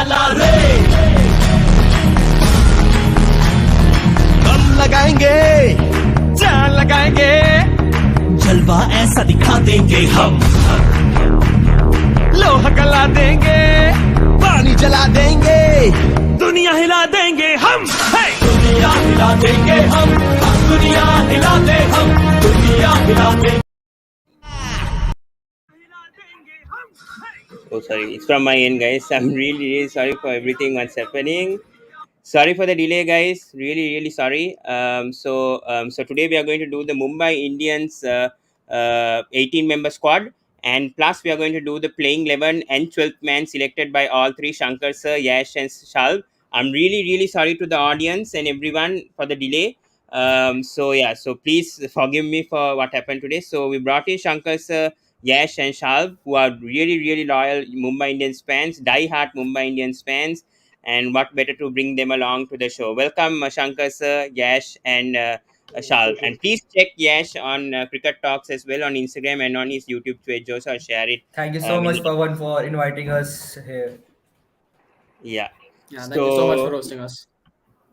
चला रे, दम लगाएंगे, जान लगाएंगे, जलवा ऐसा दिखा देंगे हम, लोहा गला देंगे, पानी जला देंगे, दुनिया हिला देंगे हम, दुनिया हिला देंगे हम, दुनिया हिला दे हम, दुनिया हिला देंगे. Oh, sorry. It's from my end, guys. I'm really sorry for everything what's happening. Sorry for the delay, guys. Really sorry. So today we are going to do the Mumbai Indians 18-member squad, and plus we are going to do the playing 11 and 12th man selected by all three, Shankar Sir, Yash, and Shalv. I'm really sorry to the audience and everyone for the delay. So please forgive me for what happened today. So we brought in Shankar Sir, Yash, and Shalv, who are really loyal Mumbai Indians fans, die-hard Mumbai Indians fans, and what better to bring them along to the show. Welcome, Shankar Sir, Yash, and Shalv. And please check Yash on Cricket Talks as well on Instagram and on his YouTube page. Also, share it. Thank you so When much, you get. Pawan, for inviting us here. Yeah. Yeah, thank you so much for So hosting us.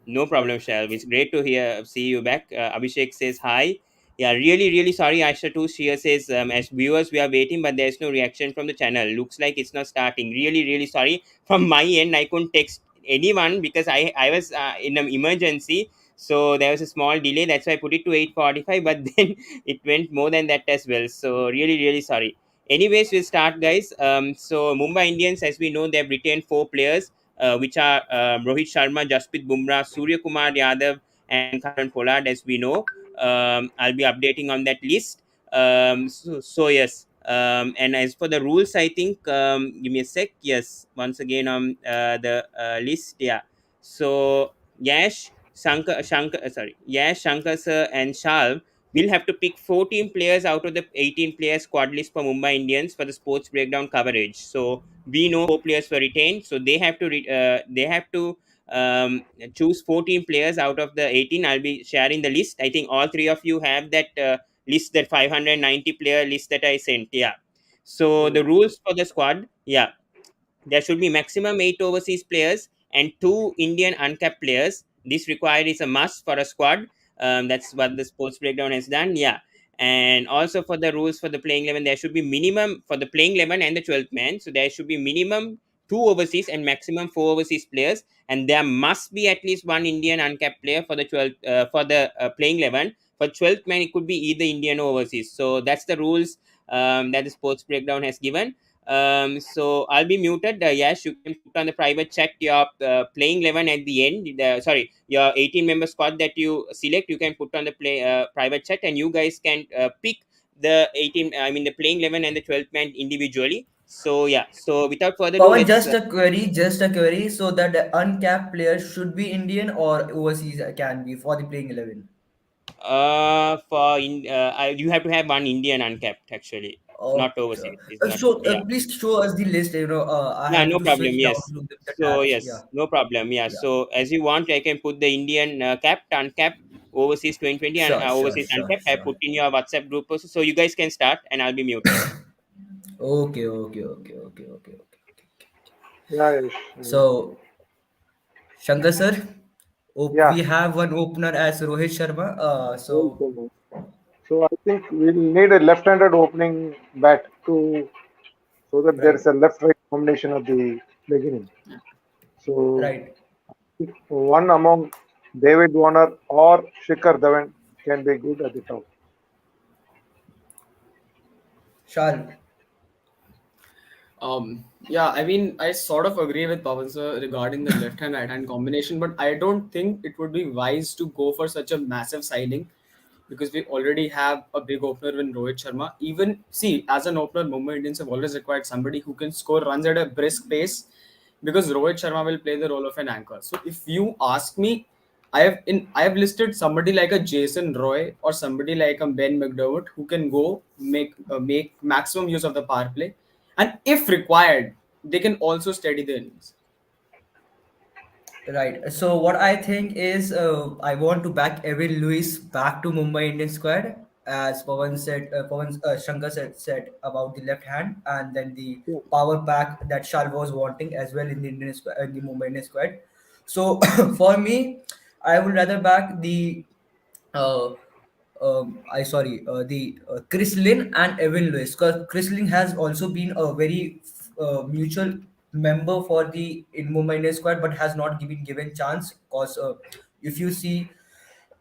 no problem, Shalv. It's great to see you back. Abhishek says hi. Yeah, really sorry. Aisha too. Shia says, as viewers, we are waiting, but there's no reaction from the channel. Looks like it's not starting. Really sorry. From my end, I couldn't text anyone because I was in an emergency. So there was a small delay. That's why I put it to 8:45. But then it went more than that as well. So really sorry. Anyways, we'll start, guys. So Mumbai Indians, as we know, they've retained 4 players, which are Rohit Sharma, Jasprit Bumrah, Surya Kumar Yadav, and Karan Pollard, as we know. I'll be updating on that list. So yes. And as for the rules, I think, give me a sec. Yes, once again on the list. Yeah. So Yash, Shankar Sir, and Shalv will have to pick 14 players out of the 18 player squad list for Mumbai Indians for the sports breakdown coverage. So we know 4 players were retained, so they have to choose 14 players out of the 18. I'll be sharing the list. I think all three of you have that list, that 590 player list that I sent. Yeah. So the rules for the squad, yeah, there should be maximum 8 overseas players and 2 Indian uncapped players. This required is a must for a squad. That's what the sports breakdown has done. Yeah. And also for the rules for the playing 11, there should be minimum for the playing 11 and the 12th man. So there should be minimum 2 overseas and maximum 4 overseas players. And there must be at least 1 Indian uncapped player for the 12th for the playing 11. For 12th man, it could be either Indian or overseas. So that's the rules that the sports breakdown has given. So I'll be muted. Yes, you can put on the private chat your playing 11 at the end. Sorry, your 18-member squad that you select, you can put on the private chat, and you guys can pick the 18. I mean the playing 11 and the 12th man individually. So yeah. So without further ado, Pawan, let's. just a query. So that the uncapped player should be Indian or overseas can be for the playing 11. You have to have one Indian uncapped actually, not Okay. overseas. It's not. So Yeah. please show us the list. I Yeah, have no to problem. switch down Yes. to the So tabs. Yeah. yes, no problem. Yeah. Yeah. So as you want, I can put the Indian capped, uncapped, overseas 2020, and overseas uncapped. I Sure. put in your WhatsApp group also, so you guys can start, and I'll be muted. Okay. Yeah, yes. So, Shankar sir, Yeah. we have one opener as Rohit Sharma. So I think we'll need a left-handed opening bat to so that there's Right, a left-right combination at the beginning. So right. one among David Warner or Shikhar Dhawan can be good at the top. Shal, Yeah, I mean, I sort of agree with Pawan sir regarding the left hand right hand combination, but I don't think it would be wise to go for such a massive signing because we already have a big opener in Rohit Sharma. Even see, as an opener, Mumbai Indians have always required somebody who can score runs at a brisk pace because Rohit Sharma will play the role of an anchor. So if you ask me, I have listed somebody like a Jason Roy or somebody like a Ben McDermott who can go make maximum use of the power play, and if required, they can also steady the innings. right. So what I think is I want to back Evan Lewis back to Mumbai Indian squad. as Pawan said, Shankar said about the left hand, and then the Yeah, power pack that Shal was wanting as well in the in the Mumbai Indian squad. So for me, I would rather back the uh, the Chris Lynn and Evan Lewis, because Chris Lynn has also been a very mutual member for the in Mumbai Indian squad, but has not given chance. Because if you see,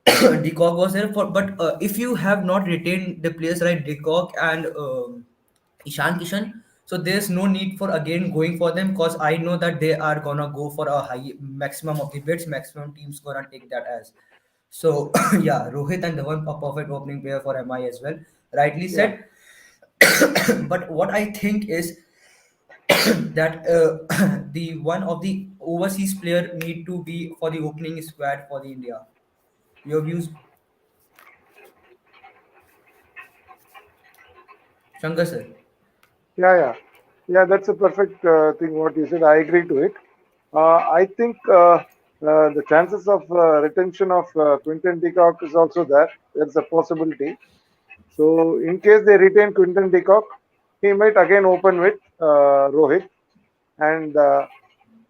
Decock was there for, but if you have not retained the players like Decock and Ishan Kishan, so there's no need for again going for them, because I know that they are gonna go for a high maximum of the bids, maximum teams gonna take that as. So yeah, Rohit and Dhawan a perfect opening pair for MI as well. Rightly yeah, said. But what I think is that the one of the overseas player need to be for the opening squad for the India. Your views, Shankar sir? yeah. Yeah, that's a perfect thing what you said. I agree to it. I think the chances of retention of Quinton de Kock is also there. There's a possibility. So, in case they retain Quinton de Kock, he might again open with Rohit. And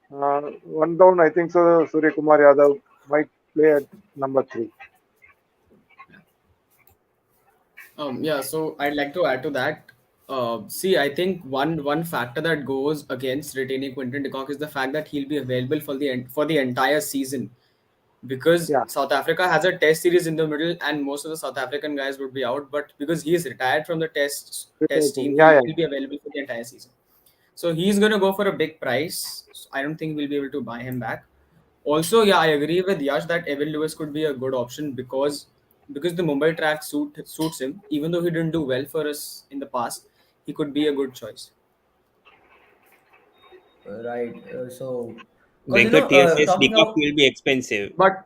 one down, I think so. Surya Kumar Yadav might play at number three. Yeah, so I'd like to add to that. See, I think one factor that goes against retaining Quinton de Kock is the fact that he'll be available for the entire season, because Yeah, South Africa has a test series in the middle and most of the South African guys would be out. But because he is retired from the test team, yeah, he'll be available for the entire season. So he's gonna go for a big price. So I don't think we'll be able to buy him back. Also, yeah, I agree with Yash that Evan Lewis could be a good option because the Mumbai track suits him. Even though he didn't do well for us in the past, he could be a good choice. Right. So, because Venkat here says talking Decock about will be expensive. But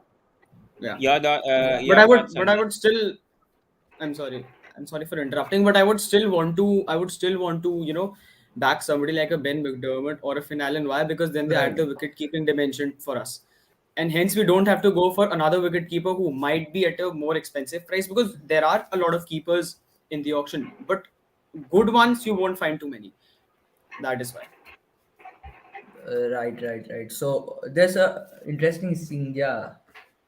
yeah, yeah, but Your thoughts on I that? would still. I'm sorry. I'm sorry for interrupting, but I would still want to, back somebody like a Ben McDermott or a Finn Allen. Why? Because then they add right. the wicket keeping dimension for us. And hence we don't have to go for another wicket keeper who might be at a more expensive price, because there are a lot of keepers in the auction, but good ones you won't find too many. That is why. Right. So there's a interesting thing. Yeah,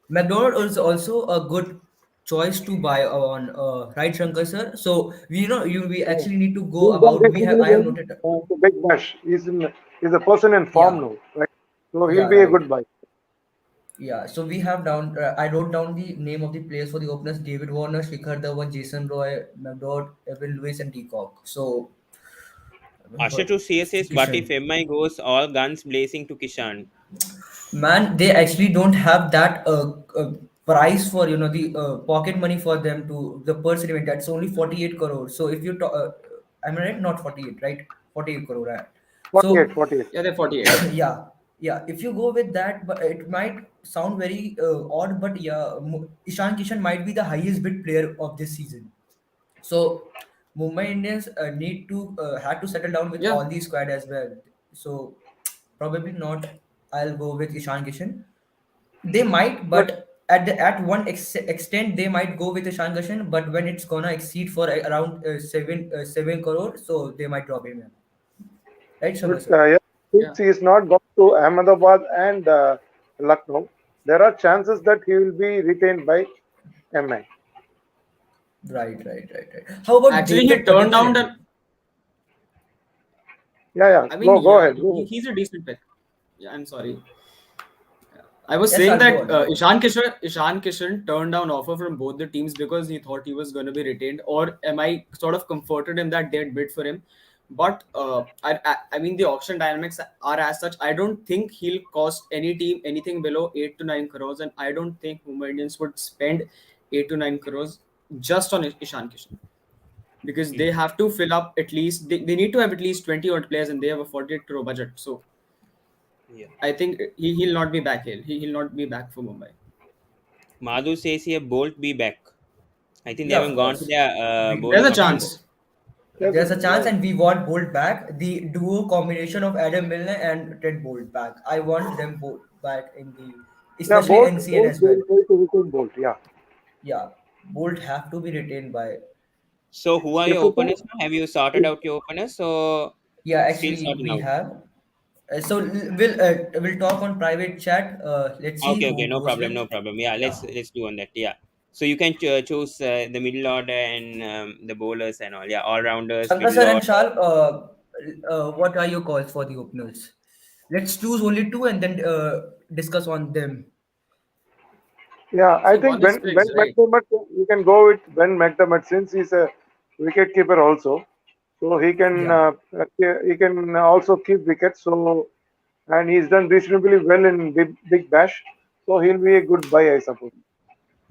McDonald is also a good choice to buy on. Right, Shankar sir. So we yeah. actually need to go He's done about. this We have really I have well. noted. The big bash. He's a person in form Yeah, now, right? So he'll yeah, be a right. good buy. Yeah, so we have down. I wrote down the name of the players for the openers: David Warner, Shikhar Dhawan, Jason Roy, McDonald, Evan Lewis, and Decock. So, Asher to CS says, what if Kishan. MI goes all guns blazing to Kishan? Man, they actually don't have that price for the pocket money for them to the per event. That's only 48 crore. So if you talk, am I right? Not 48, right? 48 crore. Right? 48, So 48. Yeah, they're 48. yeah. If you go with that, but it might sound very odd, but yeah, Ishan Kishan might be the highest bid player of this season. So Mumbai Indians need to had to settle down with Yeah, all the squad as well. So probably not. I'll go with Ishan Kishan. They might, But but at one extent they might go with Ishan Kishan. But when it's gonna exceed for around 7 crore, so they might drop him. Right, Shankar But sir? yeah, yeah. since he is not gone to Ahmedabad and Lucknow, there are chances that he will be retained by MI. Right. How about Actually, he Deepak turned Padikkal? down the. Yeah. I mean, Go yeah, ahead. Go ahead. he's a decent pick. Yeah, I'm sorry. I was Yes, saying I'll go that on. Go on. Ishan Kishan turned down offer from both the teams because he thought he was going to be retained, or am I sort of comforted him that they'd bid for him? But I mean the auction dynamics are as such. I don't think he'll cost any team anything below 8 to 9 crores, and I don't think Mumbai Indians would spend 8 to 9 crores just on Ishan Kishan, because they have to fill up at least they need to have at least 20 odd players, and they have a 48 crore budget. So Yeah. I think he'll not be back here. He'll not be back for Mumbai. Madhu says here, Bolt be back. I think they Yeah, of haven't gone to course. their We There's bowling a option. we chance. There's a chance, Yeah. and we want Bolt back. The duo combination of Adam Milner and Ted Bolt back. I want them both back in the, Yeah, especially Bolt, NCN Bolt, as they well. will try to retain Bolt. Yeah. Yeah, Bolt have to be retained by. So who are If your you openers now? Have you sorted out your openers, or Yeah, still actually sorting we out? have. We'll talk on private chat. Let's see Okay, who okay, no goes problem, with. no problem. Yeah, Yeah. let's do on that. Yeah. So you can choose the middle order and the bowlers and all. Yeah, all rounders, Shankar middle sir and order. Shal, what are your calls for the openers? Let's choose only two and then discuss on them. Yeah, I See, think one is Ben fixed, right? McDermott, you can go with Ben McDermott since he's a wicket keeper also. So Yeah, he can also keep wickets. So and he's done reasonably well in big bash. So he'll be a good buy, I suppose.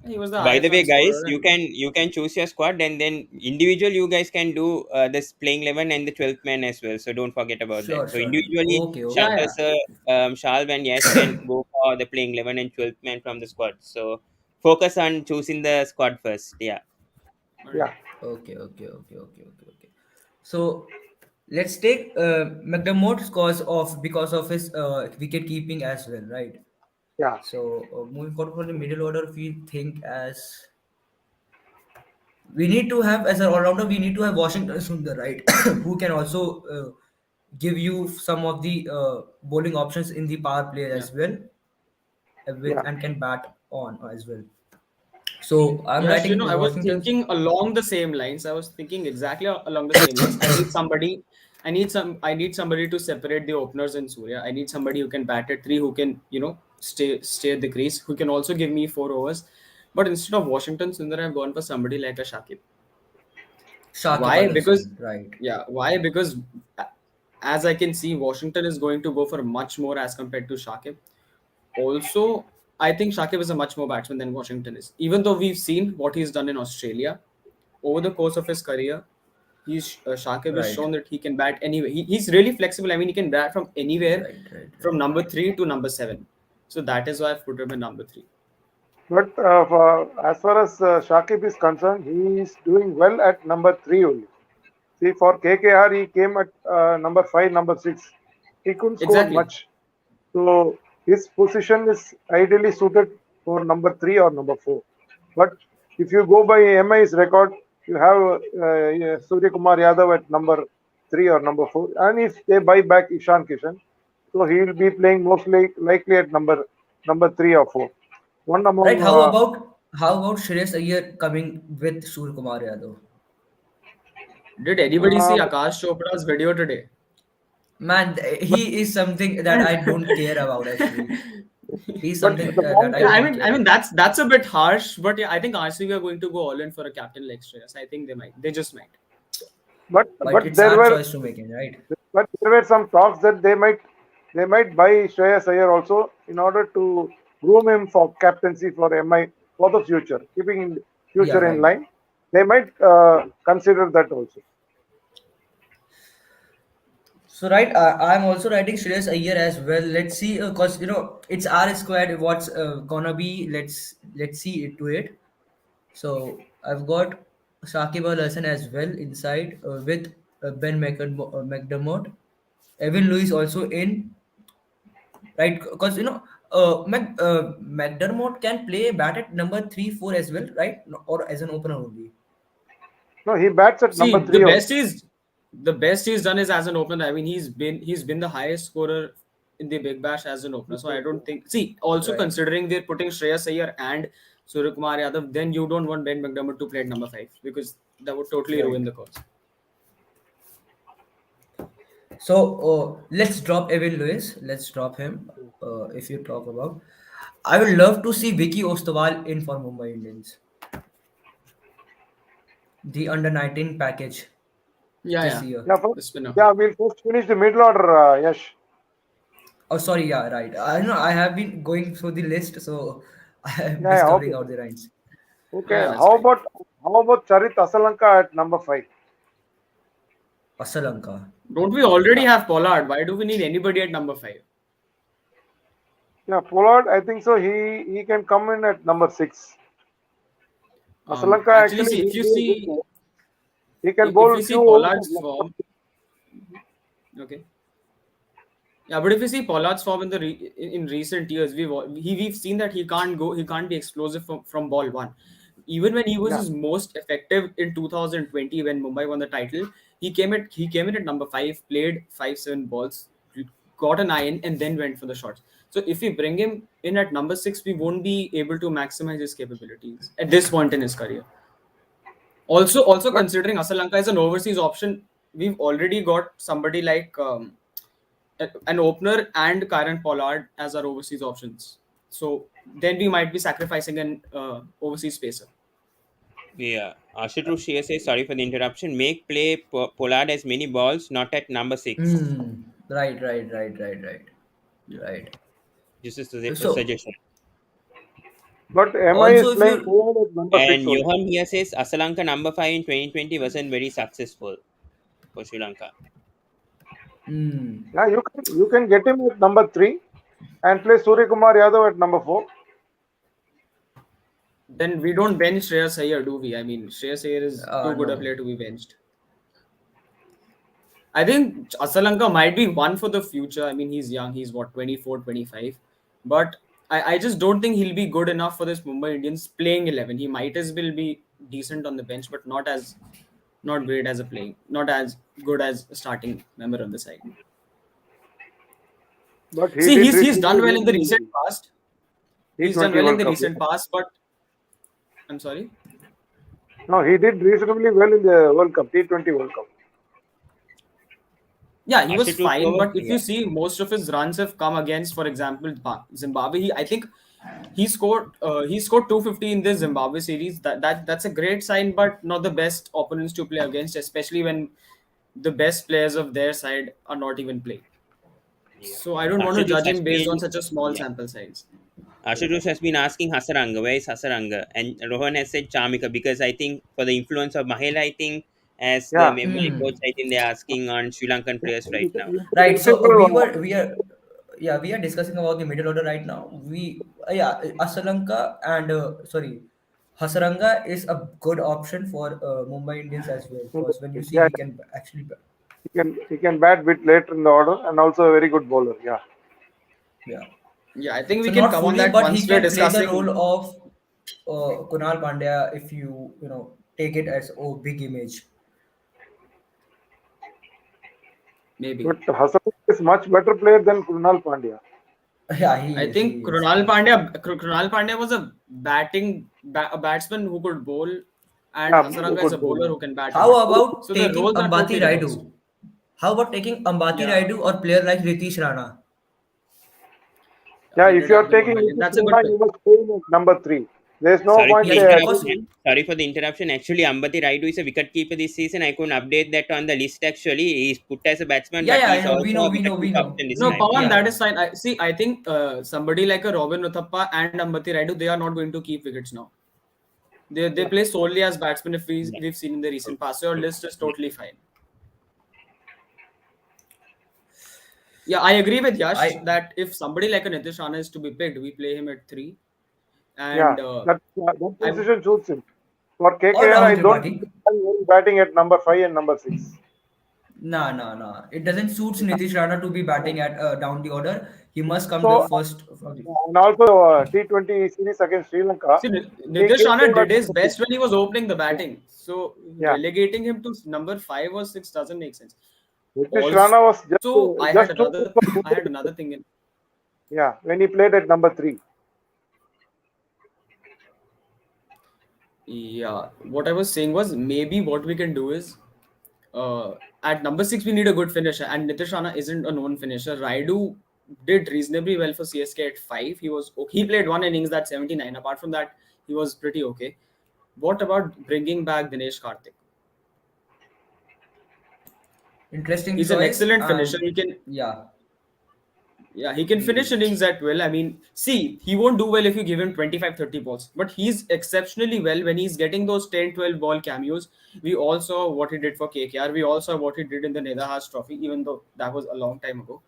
He was the By the highest run way, guys, scorer, you and can choose your squad, and then individual you guys can do this playing 11 and the 12th man as well. So don't forget about that. sure, So sure. individually, Okay, yeah, okay. Shankar yeah, sir, Shalv and Yash can go for the playing 11 and 12th man from the squad. So focus on choosing the squad first. Yeah. all right. Yeah, Okay. So let's take McDermott's cause of because of his wicket keeping as well, right? yeah, So moving forward for the middle order, we think as we need to have as an all-rounder, we need to have Washington Sundar, right? Who can also give you some of the bowling options in the power play Yeah. as well, with yeah. and can bat on as well. So I'm Yes, writing I was Washington. thinking along the same lines. I was thinking exactly along the same lines. I need somebody. I need somebody to separate the openers in Surya. I need somebody who can bat at three, who can stay at the crease, who can also give me 4 overs. But instead of Washington Sundar, I've gone for somebody like a Shakib. Shakib Why? Al Because Hasan, right? yeah, why? Because as I can see, Washington is going to go for much more as compared to Shakib. Also, I think Shakib is a much more batsman than Washington is. Even though we've seen what he's done in Australia over the course of his career, Shakib has Right, shown that he can bat anywhere. He's really flexible. I mean, he can bat from anywhere, right. from number three to number seven. So that is why I've put him in number three. But as far as Shakib is concerned, he is doing well at number three only. See, for KKR, he came at number five, number six. He couldn't score Exactly. much. So his position is ideally suited for number three or number four. But if you go by MI's record, you have Surya Kumar Yadav at number three or number four. And if they buy back Ishan Kishan, so he will be playing mostly likely at number three or four. One Right. among How about Shreyas Iyer coming with Surya Kumar Yadav? Did anybody see uh, Akash Chopra's video today? Man, he is something that I don't care about actually. He's but something the that point I is, don't I care. mean that's a bit harsh, but yeah, I think RCB are going to go all in for a captain like Shreyas. I think they might. They just might. But but it's our choice to make it, right? there were some talks that they might buy Shreyas Iyer also in order to groom him for captaincy for MI for the future, keeping in Yeah, future in right. line. They might consider that also. So right, I'm also writing Shreyas Iyer as well. Let's see, cause it's our squad. What's gonna be? Let's see it to it. So I've got Shakib Al Hasan as well inside with McDermott. Evan Lewis also in, right? Because McDermott can play bat at number 3, 4 as well, right? Or as an opener only. No, he bats at See, number three also. the best he's done is as an opener. I mean, he's been the highest scorer in the Big Bash as an opener. So I don't think. See, also Right. considering they're putting Shreyas Iyer and Surya Kumar Yadav, then you don't want Ben McDermott to play at number five because that would totally ruin Right. the cause. So let's drop Evan Lewis. Let's drop him. If you talk about, I would love to see Vicky Ostwal in for Mumbai Indians. The under 19 package Yeah, this yeah, year. Yeah, the spinner. we'll first finish the middle order. Yes. Oh, sorry. Yeah, right. I know I have been going through the list, so I am Yeah, okay. discovering out the lines. Okay. Yeah, that's How fine. about Charit Asalanka at number five? Asalanka. Don't we already Yeah, have Pollard? Why do we need anybody at number five? yeah. Pollard, I think so. He can come in at number six. Asalanka Actually, actually see if he'll you be a good see player. He can if bowl you few see overs of Pollard's form, okay. Yeah, but if you see Pollard's form in recent years, we've seen that he can't be explosive from ball one. even when he was Yeah. his most effective in 2020 when Mumbai won the title, he came in at number 5, played 5-7 balls, got an iron, and then went for the shots. So if we bring him in at number 6, we won't be able to maximize his capabilities at this point in his career. Also But considering Asalanka as an overseas option, we've already got somebody like an opener and Karen Pollard as our overseas options. So then we might be sacrificing an overseas spacer. Yeah, Ashutosh here says, sorry for the interruption. Make play Pollard as many balls, not at number 6. Right, right, right, right, right, right. This is a So suggestion. MI is also, if playing you forward at number 6 And only. Johan here says Asalanka number 5 in 2020 wasn't very successful for Sri Lanka. mm, Yeah, you can get him at number 3 and play Surya Kumar Yadav at number 4. Then we don't bench Shreyas Iyer, do we? I mean, Shreyas Iyer is too good a no, player to be benched. I think Asalanka might be one for the future. I mean, he's young. He's what, 24, 25. But I just don't think he'll be good enough for this Mumbai Indians playing 11. He might as well be decent on the bench, but not great as a playing, not as good as a starting member of the side. But he See, did he's done reasonably well in the well recent past. He's done T20 well in World the Cup. recent past, but I'm sorry. No, he did reasonably well in the World Cup, T20 World Cup. Yeah, he was Ashutosh fine, over but if here. you see, most of his runs have come against, for example, Zimbabwe. I think he scored 250 in this Zimbabwe series. That's a great sign, but not the best opponents to play against, especially when the best players of their side are not even playing. Yeah. So I don't want to Ashutosh judge has him based on been, such a small yeah. sample size. Ashutosh has been asking Hasaranga, where is Hasaranga? And Rohan has said Chamika because I think for the influence of Mahela, I think as the Yeah. Malay coach, I think they're asking on Sri Lankan players right now. right. So Integral, we are discussing about the middle order right now. Asalanka and sorry, Hasaranga is a good option for Mumbai Indians as well. Because when you see, yeah, he can actually, he can bat bit later in the order and also a very good bowler. Yeah. yeah. Yeah, I think we So can not come on fully, that but he once we're can play the discussing. role of Kunal Pandya if you know take it as a big image. Maybe. But Hassan is much better player than Krunal Pandya. Yeah, he I is. He think is. Krunal Pandya was a batsman who could bowl, and Yeah, Hasaranga is a good bowler. bowler who can bat and How bowl. about So the taking roles are Ambati totally reversed. Raidu? How about taking Ambati Yeah, Raidu or player like Ritish Rana? Yeah, he if did you are have the 1 taking million. Nitish That's a good Rana, pick. you must play him at number 3. There is no Sorry for point. the Yes, because interruption. Sorry for the interruption. Actually, Ambati Raidu is a wicket keeper this season. I couldn't update that on the list actually. He's put as a batsman, yeah, but yeah, I he's know, also a wicket we keeper know. option this No, time. Pawan, Yeah, that yeah. is fine. I think somebody like a Robin Uthappa and Ambati Raidu, they are not going to keep wickets now. They play solely as batsmen if Yeah. we've seen in the recent past. So your list is totally fine. Yeah, I agree with Yash I that if somebody like a Nitish Rana is to be picked, we play him at 3. Yeah, And that I position suits him. For or KKR, I Rahul don't think Tripathi. he's batting at number 5 and number 6. No, no, no. It doesn't suit Nitish Rana to be batting at down the order. He must come the So, first from the. and also T20 series against Sri Lanka, see he Nitish came Rana in at did his number 6. best when he was opening the batting. So Yeah, relegating him to number 5 or 6 doesn't make sense. Nitish Rana was Also, just too good for I had Mumbai. another thing in. Yeah, when he played at number 3. Yeah, what I was saying was maybe what we can do is at number 6 we need a good finisher, and Nitish Rana isn't a known finisher. Raidu did reasonably well for CSK at 5. He played one innings, that 79. Apart from that, he was pretty okay. What about bringing back Dinesh Karthik? Interesting He's an choice, excellent finisher. and yeah, He can he finish is. innings at will. I mean, see, he won't do well if you give him 25-30 balls, but he's exceptionally well when he's getting those 10-12 ball cameos. We all saw what he did for KKR. We all saw what he did in the Nedahas Trophy, even though that was a long time ago.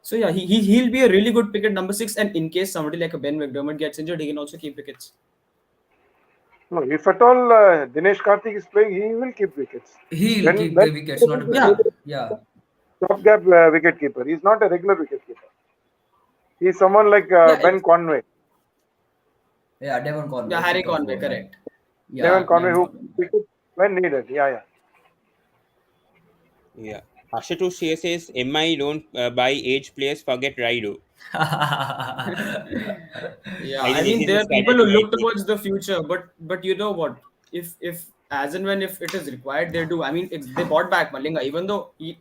So yeah, he'll be a really good pick at number 6. And in case somebody like a Ben McDermott gets injured, he can also keep wickets. No, if at all Dinesh Karthik is playing, he will keep wickets. He'll When keep the wickets. Not a Yeah, yeah, stopgap wicket keeper. He's not a regular wicket keeper. He's someone like yeah, Ben Conway. yeah. Devon yeah. Conway, if you Harry talk Conway, about that. correct. Yeah, Devon Conway, Devon who Conway. picked it when needed. Yeah. Yeah. Ashutosh says, MI don't buy age players, forget Raido. Yeah, I I think this mean is a there are people who strategy, I look think. towards the future, but you know what? If as and when if it is required, they do. I mean, they bought back Malinga, even though he'd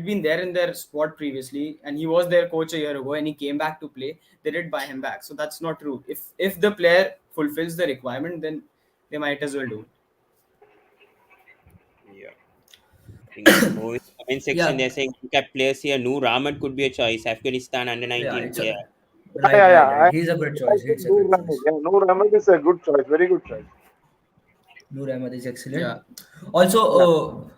been there in their squad previously, and he was their coach a year ago, and he came back to play. They did buy him back, so that's not true. If the player fulfills the requirement, then they might as well do it. Yeah. I think more in the comment section, Yeah, they're saying uncapped players here. Noor Ahmed could be a choice. Afghanistan under yeah, 19 it's player. a Yeah, right, yeah, right, yeah. right. He's a good I choice. think It's a Noor good Ahmed. choice. Yeah, Noor Ahmed is a good choice. Very good choice. Noor Ahmed is excellent. Yeah. Also, Yeah.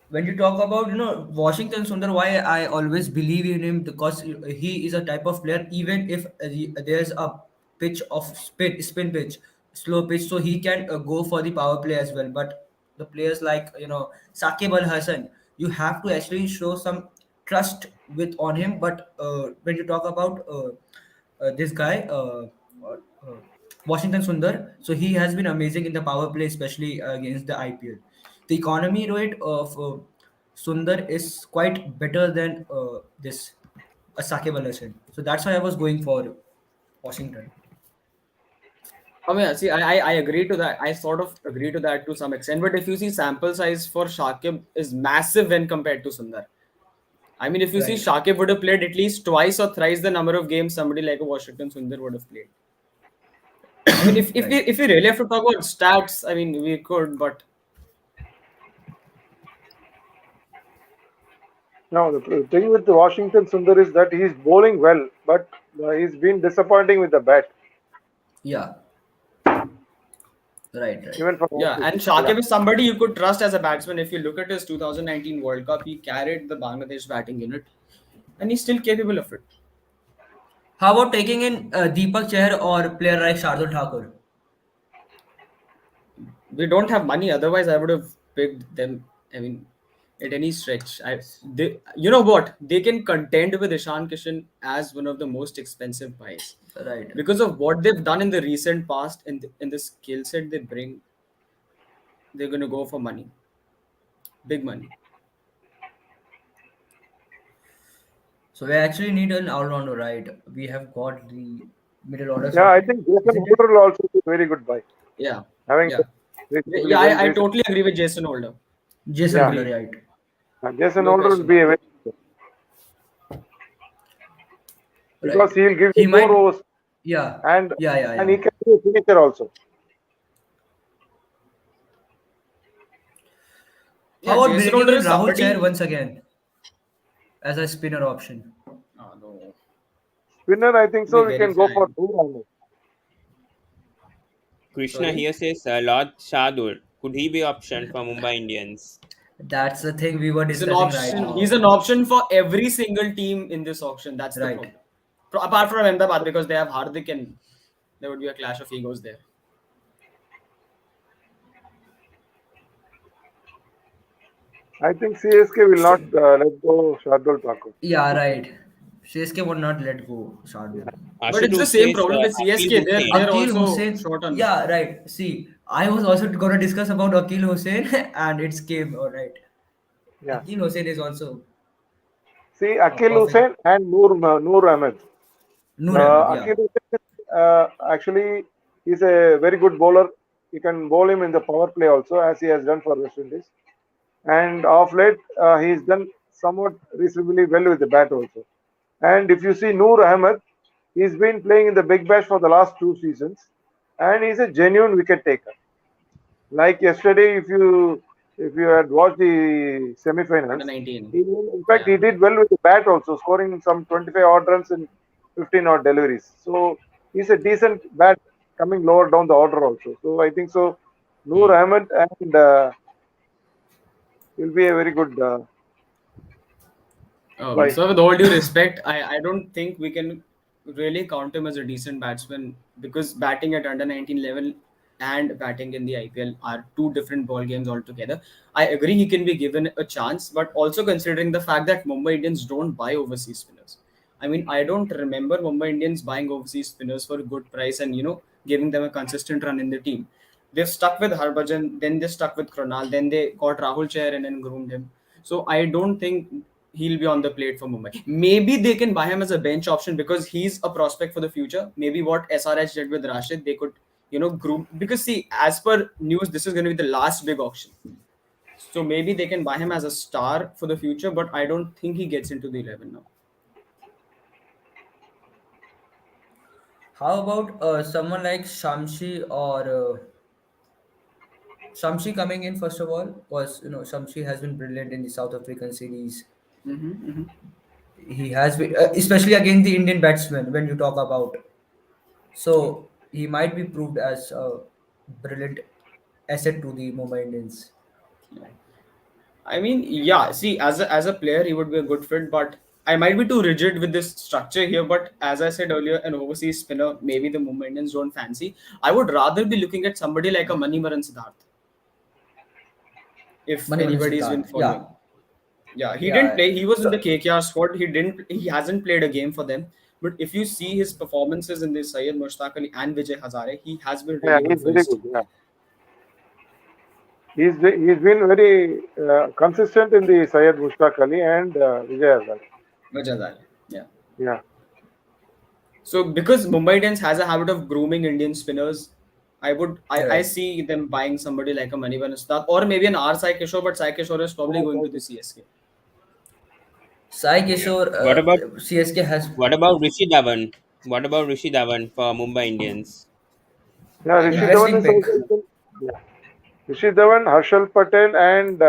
when you talk about Washington Sundar, why I always believe in him, because he is a type of player. Even if there's a pitch of spin pitch, slow pitch, so he can go for the power play as well. But the players like Sakib Al Hassan, you have to actually show some trust with on him. But when you talk about this guy, Washington Sundar, so he has been amazing in the power play, especially against the IPL. The economy rate of Sundar is quite better than this Sakib Al Hasan. So that's why I was going for Washington. I mean, see, I agree to that. I sort of agree to that to some extent. But if you see sample size for Shakib is massive when compared to Sundar. I mean, if you see Right, Shakib would have played at least twice or thrice the number of games somebody like a Washington Sundar would have played. I mean, right. if we really have to talk about stats, I mean, we could, but Now, the thing with the Washington Sundar is that he's bowling well, but he's been disappointing with the bat, Yeah, right, right. even for yeah. And OCC. Yeah. Shakib is somebody you could trust as a batsman. If you look at his 2019 World Cup, he carried the Bangladesh batting unit, and he's still capable of it. How about taking in Deepak Chahar or player like Shardul Thakur? We don't have money, otherwise I would have picked them. I mean, at any stretch, they, you know what, they can contend with Ishan Kishan as one of the most expensive buys Right. because of what they've done in the recent past and in the skill set they bring. They're going to go for money, big money. So we actually need an all-rounder, right? We have got the middle order Yeah, I sorted, think Jason isn't it? Holder will also be a very good buy. Yeah, Having yeah, done reasonably yeah. well I recently. totally agree with Jason Holder. Jason Yeah, Holder, Agreed. right? Jason No Holder will question. be a very Right. because he'll give He you more might. overs Yeah. and Yeah. Yeah. and Yeah. he can be a finisher also. How Yeah, about Jason bringing Holder in is Rahul Chair somebody. once again as a spinner option? Oh, no, Spinner, I think to be so. We very can go for frank. Noor Ahmed. Krishna Sorry. here says Lord Shadur. Could he be option for Mumbai Indians? That's the thing we were He's an discussing right option. He's now. an option for every single team in this auction. That's the Right. problem. Apart from Ahmedabad, because they have Hardik and there would be a clash of egos there. I think CSK will not So, let go Shardul Thakur. yeah. Right. CSK would not let go Yeah. Shardul. But it's the Ashutosh same says problem with Akil CSK. They're Hussain. Akil also Hussain. short on. Yeah. Right. See, I was also going to discuss about Akil Hussain, and it's came. All right. Yeah. Akil Hussain is also See, a Akil perfect. Hussain and Noor Ahmed. Noor Ahmed. Akil Yeah. Hussain actually is a very good bowler. You can bowl him in the power play also, as he has done for West Indies. And of late, he's done somewhat reasonably well with the bat also. And if you see Noor Ahmed, he's been playing in the Big Bash for the last 2 seasons, and he's a genuine wicket taker. Like yesterday, if you had watched the Under semi-finals, 19. in fact Yeah. he did well with the bat also, scoring some 25 odd runs in 15 odd deliveries. So he's a decent bat coming lower down the order also. So I think so. Noor Hmm. Ahmed and will be a very good buy. So with all due respect, I don't think we can really count him as a decent batsman because batting at under 19 level and batting in the IPL are two different ball games altogether. I agree he can be given a chance, but also considering the fact that Mumbai Indians don't buy overseas spinners. I mean, I don't remember Mumbai Indians buying overseas spinners for a good price and giving them a consistent run in the team. They've stuck with Harbhajan, then they stuck with Kronal, then they got Rahul Chair and then groomed him. So I don't think he'll be on the plate for Mumbai. Maybe they can buy him as a bench option because he's a prospect for the future. Maybe what SRH did with Rashid, they could, groom. Because see, as per news, this is going to be the last big auction. So maybe they can buy him as a star for the future, but I don't think he gets into the 11 now. How about someone like Shamshi or Shamshi coming in first of all? Was Shamshi has been brilliant in the South African series. Mm-hmm. He has been, especially against the Indian batsmen. When you talk about, so he might be proved as a brilliant asset to the Mumbai Indians. I mean, yeah. See, as a player, he would be a good fit, but I might be too rigid with this structure here. But as I said earlier, an overseas spinner, maybe the Mumbai Indians don't fancy. I would rather be looking at somebody like a Manimaran Siddharth, if Manivan anybody's been Siddharth, yeah, following. Yeah, he didn't yeah. play. He was in the So KKR squad. He hasn't played a game for them. But if you see his performances in the Syed Mushtaq Ali and Vijay Hazare, he has been Yeah, really good he's for very his good. team. Yeah, he's been very consistent in the Syed Mushtaq Ali and Vijay Hazare. Vijay Hazare. Yeah. Yeah, So because Mumbai Indians has a habit of grooming Indian spinners, I right. see them buying somebody like a Manivan Ustad or maybe an R Sai Kishore, but Sai Kishore is probably going to the CSK. Sai Yeah. Kishore, CSK has. What about Rishi Dhawan? What about Rishi Dhawan for Mumbai Indians? yeah. I Rishi mean, Dhawan Interesting is pick. also. Yeah. Rishi Dhawan, Harshal Patel, and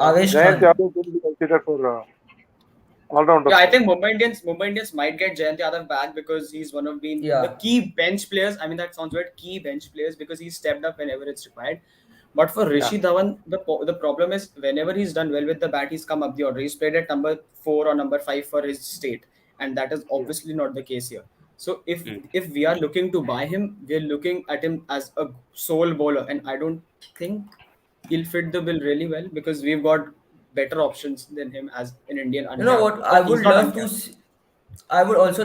Avesh Jayant Khan. Yadav will be considered for all-rounder yeah, I spot. think Mumbai Indians might get Jayant Yadav back because he's one of being the Yeah, key bench players. I mean that sounds weird, key bench players because he stepped up whenever it's required. But for Yeah, Rishi Dhawan, the problem is whenever he's done well with the bat, he's come up the order. He's played at number 4 or number 5 for his state, and that is yeah. obviously not the case here. So if Hmm. if we are looking to buy him, we're looking at him as a sole bowler, and I don't think he'll fit the bill really well because we've got better options than him as an Indian you know uncapped. what? Or I he's would not love to. uncapped. I would also,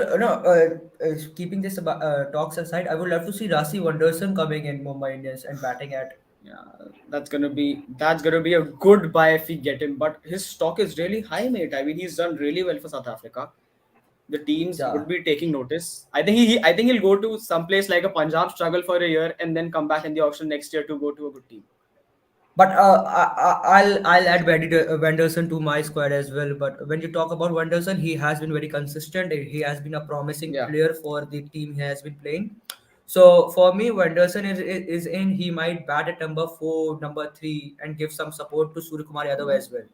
keeping this talks aside, I would love to see Rasi Wonderson coming in Mumbai Indians and batting at. Yeah, that's gonna be a good buy if we get him. But his stock is really high, mate. I mean, he's done really well for South Africa. The teams Yeah. would be taking notice. I think he'll go to some place like a Punjab, struggle for a year, and then come back in the auction next year to go to a good team. But I'll add Wenderson to my squad as well. But when you talk about Wenderson, he has been very consistent. He has been a promising Yeah. player for the team he has been playing. So for me, Wenderson is in. He might bat at number 4, number 3, and give some support to Suryakumar Yadav as well.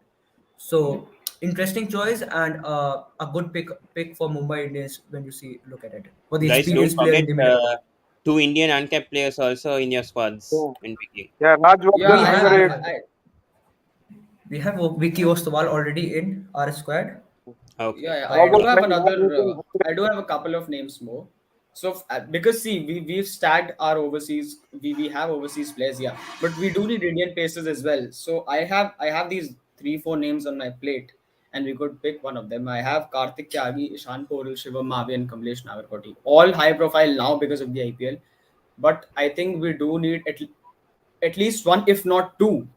So interesting choice and a good pick for Mumbai Indians when you see look at it for the Guys, don't experienced player forget in the middle order. two Indian uncapped players also in your squads Yeah, when picking. yeah. Yeah, We Rajwardhan, have number we 8. have we have Vicky Ostwal already in our squad. Okay. yeah, How I And do about have Ben Van another. Houten? I do have a couple of names more. So because see, we've stacked our overseas. We have overseas players, yeah, but we do need Indian paces as well. So I have these 3-4 names on my plate, and we could pick one of them. I have Karthik Tyagi, Ishan Poril, Shivam Mavi, and Kamlesh Nagarkoti. All high profile now because of the IPL. But I think we do need at least one, if not two,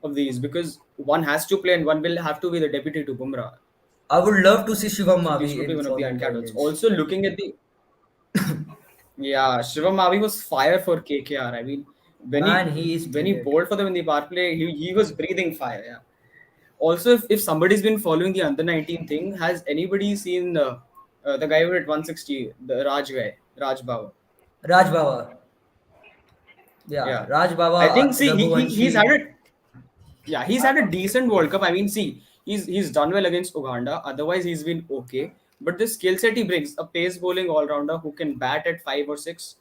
of these because one has to play and one will have to be the deputy to Bumrah. I would love to see Shivam So this Mavi would be in one of for the Mumbai uncapped ones. Indians. Also looking at the yeah, Shivam Mavi was fire for KKR. I mean, when he Man, he is when he brilliant. bowled for them in the power play, he was breathing fire. Yeah. Also, if somebody's been following the under 19 thing, has anybody seen the guy who hit 160, the Raj guy, Raj Bauer? Raj Baba. Yeah, Yeah, Raj Baba, I think see he's had Raghuvanshi. a yeah, he's had a decent World Cup. I mean, see, he's done well against Uganda. Otherwise, he's been okay. But the skill set he brings, a pace bowling all rounder who can bat at 5 or 6,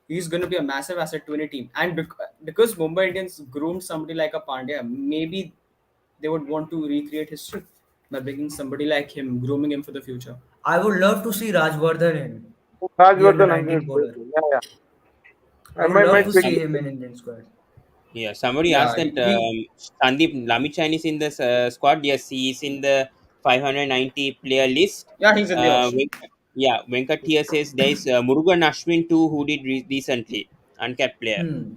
he's going to be a massive asset to any team. And because Mumbai Indians groomed somebody like a Pandya, maybe they would want to recreate history by bringing somebody like him, grooming him for the future. I would love to see Rajvardhan in the under Rajwardhan, 19 100. bowler. Yeah, yeah. I I would love might to pick. see him in Indian squad. Yeah, somebody Yeah, asked that he Sandeep Lamichan is in the squad. Yes, he is in the 590 player list. yeah he's in the Uh, option. when, Yeah, Venkat here says there is Murugan Ashwin too, who did recently, uncapped player. Hmm.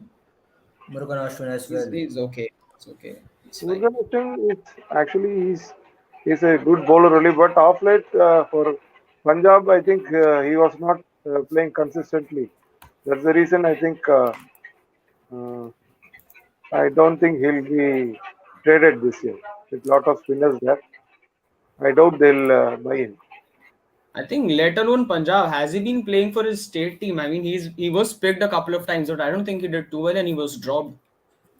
Murugan Ashwin as well. He's okay. It's okay. It's fine. Urban Singh is actually he's a good bowler only, but off late for Punjab, I think he was not playing consistently. That's the reason I think uh, I don't think he'll be traded this year. With lot of spinners there, I doubt they'll buy him. I think let alone Punjab, has he been playing for his state team? I mean, he was picked a couple of times, but I don't think he did too well, and he was dropped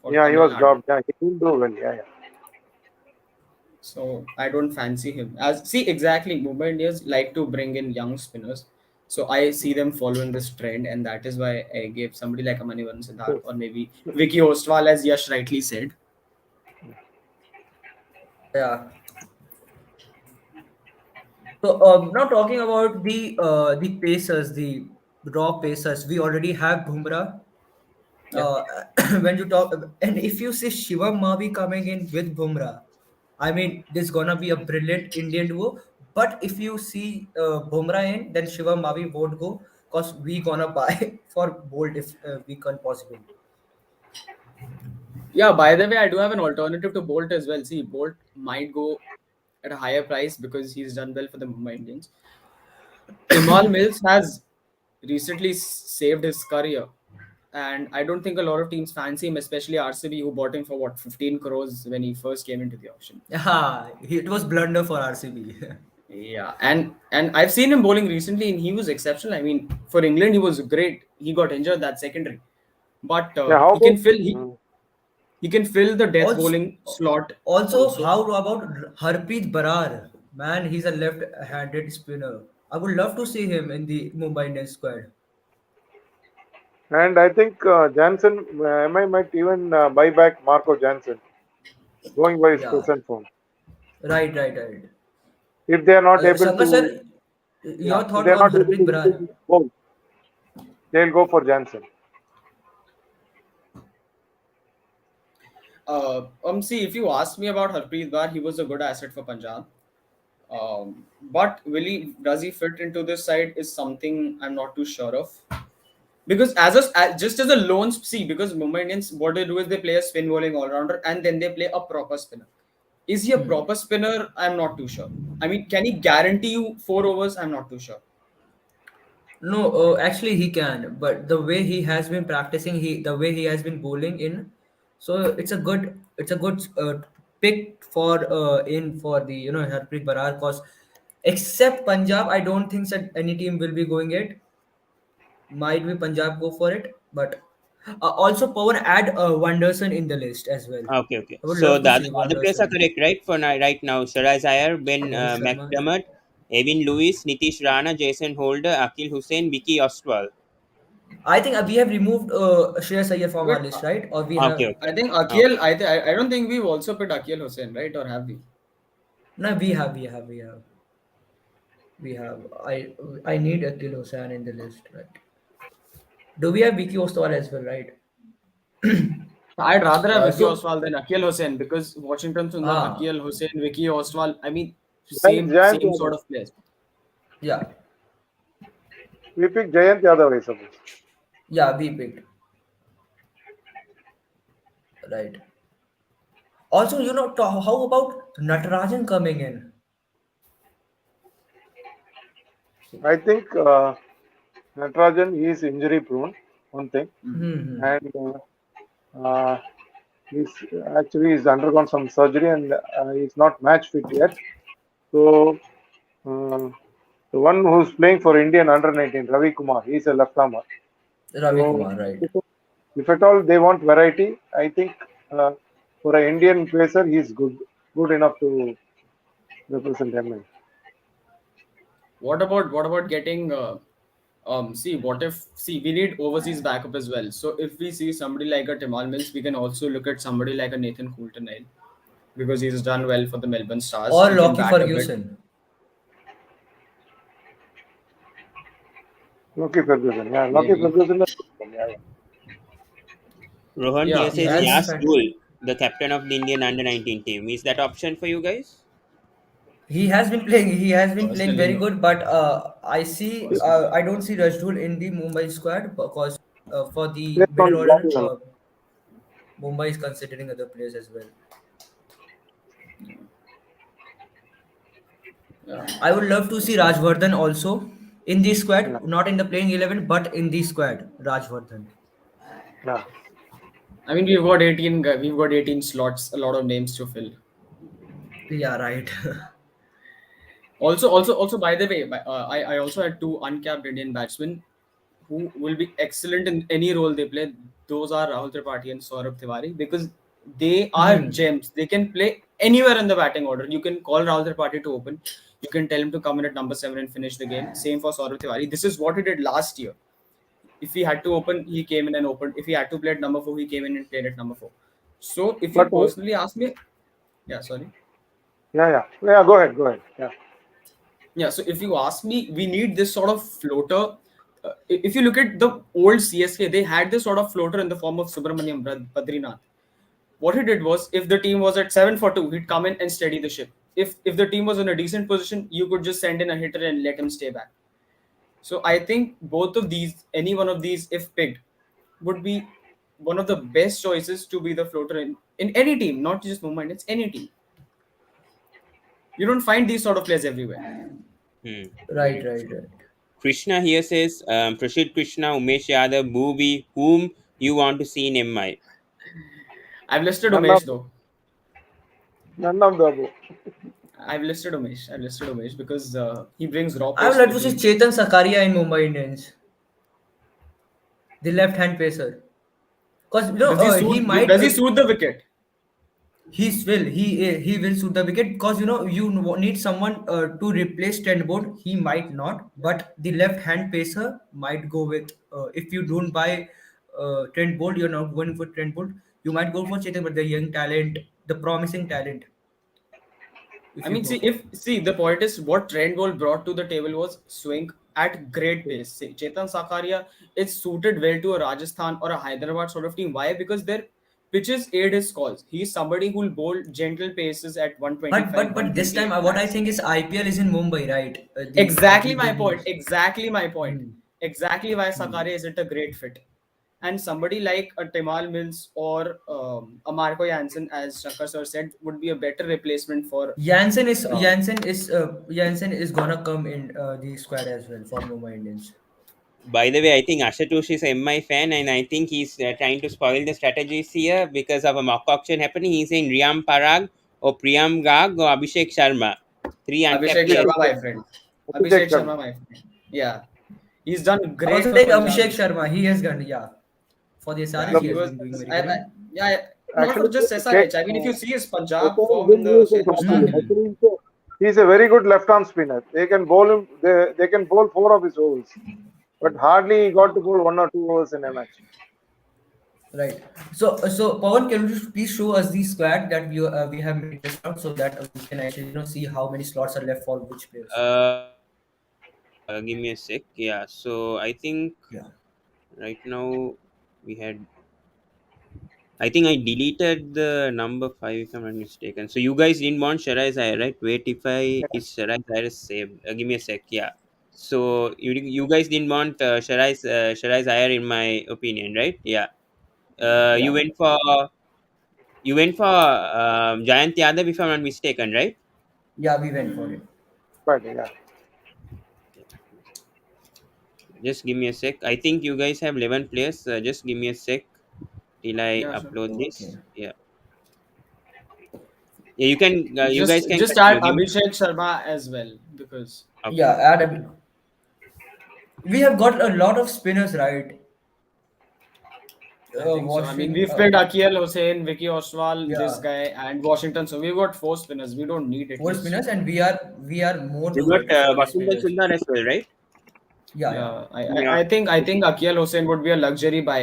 for Yeah, he Tamil was Nadu. dropped. Yeah, he didn't do well. Yeah, yeah. So I don't fancy him. As see exactly, Mumbai Indians like to bring in young spinners. So I see them following this trend, and that is why I gave somebody like Amanivan Siddharth So, or maybe Vicky Ostwal, as Yash rightly said. Yeah. So now talking about the pacers, the raw pacers, we already have Bumrah. Yeah. Uh, when you talk, and if you see Shivam Mavi coming in with Bumrah, I mean, this gonna be a brilliant Indian duo. But if you see Bumrah in, then Shivam Mavi won't go because we gonna buy for Bolt if we can possible. Yeah, by the way, I do have an alternative to Bolt as well. See, Bolt might go at a higher price because he's done well for the Mumbai Indians. Timal Mills has recently saved his career, and I don't think a lot of teams fancy him, especially RCB, who bought him for what 15 crores when he first came into the auction. Yeah, it was blunder for RCB. Yeah, and I've seen him bowling recently, and he was exceptional. I mean, for England, he was great. He got injured that secondary, but yeah, how he can about fill he can fill the death Also, bowling slot also, also. how about Harpreet Barar? Man, he's a left-handed spinner. I would love to see him in the Mumbai Indians squad. and I think Jansen, MI might even buy back Marco Jansen, going by his Yeah, present form. right, right, right. If they are not able Shankar to, sir, yeah, your if they thoughts are on not able to Harpreet replace Barar? him both, they'll go for Jansen. See, if you ask me about Harpreet Bar, he was a good asset for Punjab. But does he fit into this side is something I'm not too sure of. Because just as a lone see, because Mumbai Indians, what they do is they play a spin bowling all rounder and then they play a proper spinner. Is he a Hmm. proper spinner? I'm not too sure. I mean, can he guarantee you 4 overs? I'm not too sure. No, actually he can, but the way he has been practicing, the way he has been bowling in, so it's a good pick for in for the Harpreet Barar cause except Punjab, I don't think that any team will be going it. Might be Punjab go for it, but also Pawan add Wanderson in the list as well. Okay, okay. I would So love to the see other players are Wanderson, correct, right? For now, right now, Shiraz Iyer, Ben Rohit Sharma. McDermott, Evin Lewis, Nitish Rana, Jason Holder, Akil Hussain, Vicky Ostwal. I think we have removed Shreyas Iyer from our But list, right? Or we Okay, have I okay, think okay. Akil, I don't think we've also picked Akil Hussain, right? Or have we? no, we have. I need Akil Hussain in the list, right? Do we have Vicky Ostwal as well, right? I'd rather have Vicky So Oswal than Akil Hussain because Washington Sundar, ah Akil Hussain, Vicky Oswal. I mean, Jayant same sort Yadav. of players. yeah, We pick Jayant Yadav, I suppose. yeah, we picked right. Also, how about Natarajan coming in? I think Natarajan is injury prone, one thing, Hmm. and he's he's undergone some surgery and he's not match fit yet. So the one who's playing for Indian under 19, Ravi Kumar, he's a left armer. Ravi So Kumar, right? if at all they want variety, I think uh, for an Indian pacer, he's good enough to represent MI. What about getting? See, what if we need overseas backup as well. So if we see somebody like a Timal Mills, we can also look at somebody like a Nathan Coulton because he's done well for the Melbourne Stars. Or He can Lockie bat a bit. Ferguson. Lucky Ferguson, yeah, Lucky Maybe. Ferguson. Yeah, yeah. Rohan here Yeah, He says has been he's Yas fantastic. Dul, the captain of the Indian under 19 team. Is that option for you guys? He has been playing. He has been playing Personally, very no. good, but Personally, I don't see Rajul in the Mumbai squad because for the Players middle on order, bowling. Mumbai is considering other players as well. yeah. I would love to see Rajvardhan also in the Yeah, squad, not in the playing 11, but in the squad. Rajvardhan. yeah, I mean, we've got 18. We've got 18 slots. A lot of names to fill. Yeah, right. Also, by the way, I also had two uncapped Indian batsmen who will be excellent in any role they play. Those are Rahul Tripathi and Saurabh Tiwari because they are Hmm. gems. They can play anywhere in the batting order. You can call Rahul Tripathi to open. You can tell him to come in at number 7 and finish the game. Same for Saurabh Tiwari. This is what he did last year. If he had to open, he came in and opened. If he had to play at number 4, he came in and played at number 4. So if you but personally ask me, yeah, sorry. yeah, yeah, yeah. Go ahead, go ahead. Yeah, Yeah, so if you ask me, we need this sort of floater. If you look at the old CSK, they had this sort of floater in the form of Subramaniam Badrinath. What he did was, if the team was at 7 for 2, he'd come in and steady the ship. If the team was in a decent position, you could just send in a hitter and let him stay back. So I think both of these, any one of these, if picked, would be one of the best choices to be the floater in any team, not just Mumbai. It's any team. You don't find these sort of players everywhere. Hmm. Right, right, right. Krishna here says, Prashid Krishna, Umesh Yadav, movie, whom you want to see in MI? I've listed none of Umesh though. none of the above. I've listed Umesh because he brings raw I would pace. like to see Chetan Sakaria in Mumbai Indians, the left-hand pacer, because he might. Does he suit the wicket? He will shoot the wicket because you need someone to replace Trent Bolt. He might not, but the left-hand pacer might go with. If you don't buy Trent Bolt, you're not going for Trent Bolt. You might go for Chetan, but the young talent, the promising talent. I If you mean, go for. see the point is what Trent Bolt brought to the table was swing at great pace. See, Chetan Sakaria is suited well to a Rajasthan or a Hyderabad sort of team. Why? Because their pitches aid his calls. He's somebody who'll bowl gentle paces at But this 125, time, 128 what I max. think is IPL is in Mumbai, right? Exactly The my point. leagues. Exactly my point. Hmm. Exactly why Hmm. Sakaria isn't a great fit. And somebody like a Timal Mills or a Marco Jansen, as Shankar Sir said, would be a better replacement for. Uh, Jansen is gonna come in the squad as well for Mumbai Indians. By the way, I think Ashutosh is a MI fan, and I think he's trying to spoil the strategies here because of a mock auction happening. He's saying Riyam Parag or Priyam Gag or Abhishek Sharma. Three uncapped Abhishek players. Sharma, my friend. Abhishek Abhishek Sharma. Sharma, my friend. Yeah, he's done I great also for take Punjab Abhishek this year. Sharma. He has done, yeah. For the Yeah, SRH, No, he he has was. been doing very I, good. yeah, not for actually, just SRH. I mean, if you see his Punjab Chetan form in will the use him for State National spin. Hmm. Team, Actually, he's a very good left-arm spinner. They can bowl him. They can bowl 4 of his overs, but hardly he got to bowl 1 or 2 overs in a match. Right. So Pawan, can you please show us the squad that we have made just now, so that we can actually see how many slots are left for which players? Give me a sec. Yeah, so I think Yeah. right now we had. I think I deleted the number 5 if I'm not mistaken. So you guys didn't want Sharai Zahir, right? Wait, if I is Sharai Zahir is saved. Give me a sec. Yeah. So you guys didn't want Sharai Zahir in my opinion, right? Yeah. Yeah. You went for Jayant Yadav if I'm not mistaken, right? Yeah, we went for it. But yeah, Just give me a sec. I think you guys have 11 players. Just give me a sec till I yeah, sure. upload Okay. this. Yeah. Yeah, you can. You guys can Just add continue. Give me. Abhishek Sharma as well because Yeah, Okay. we have got a lot of spinners, right? I think so. I mean, Washing. we've played Akiel Hussain, Vicky Oswal, this Yeah, guy, and Washington. So we've got 4 spinners. We don't need at four least. spinners, and we are more You to got it for these Washington players. Sundar as well, right? Yeah, yeah. Yeah, Yeah. I think Akiel Hussain would be a luxury buy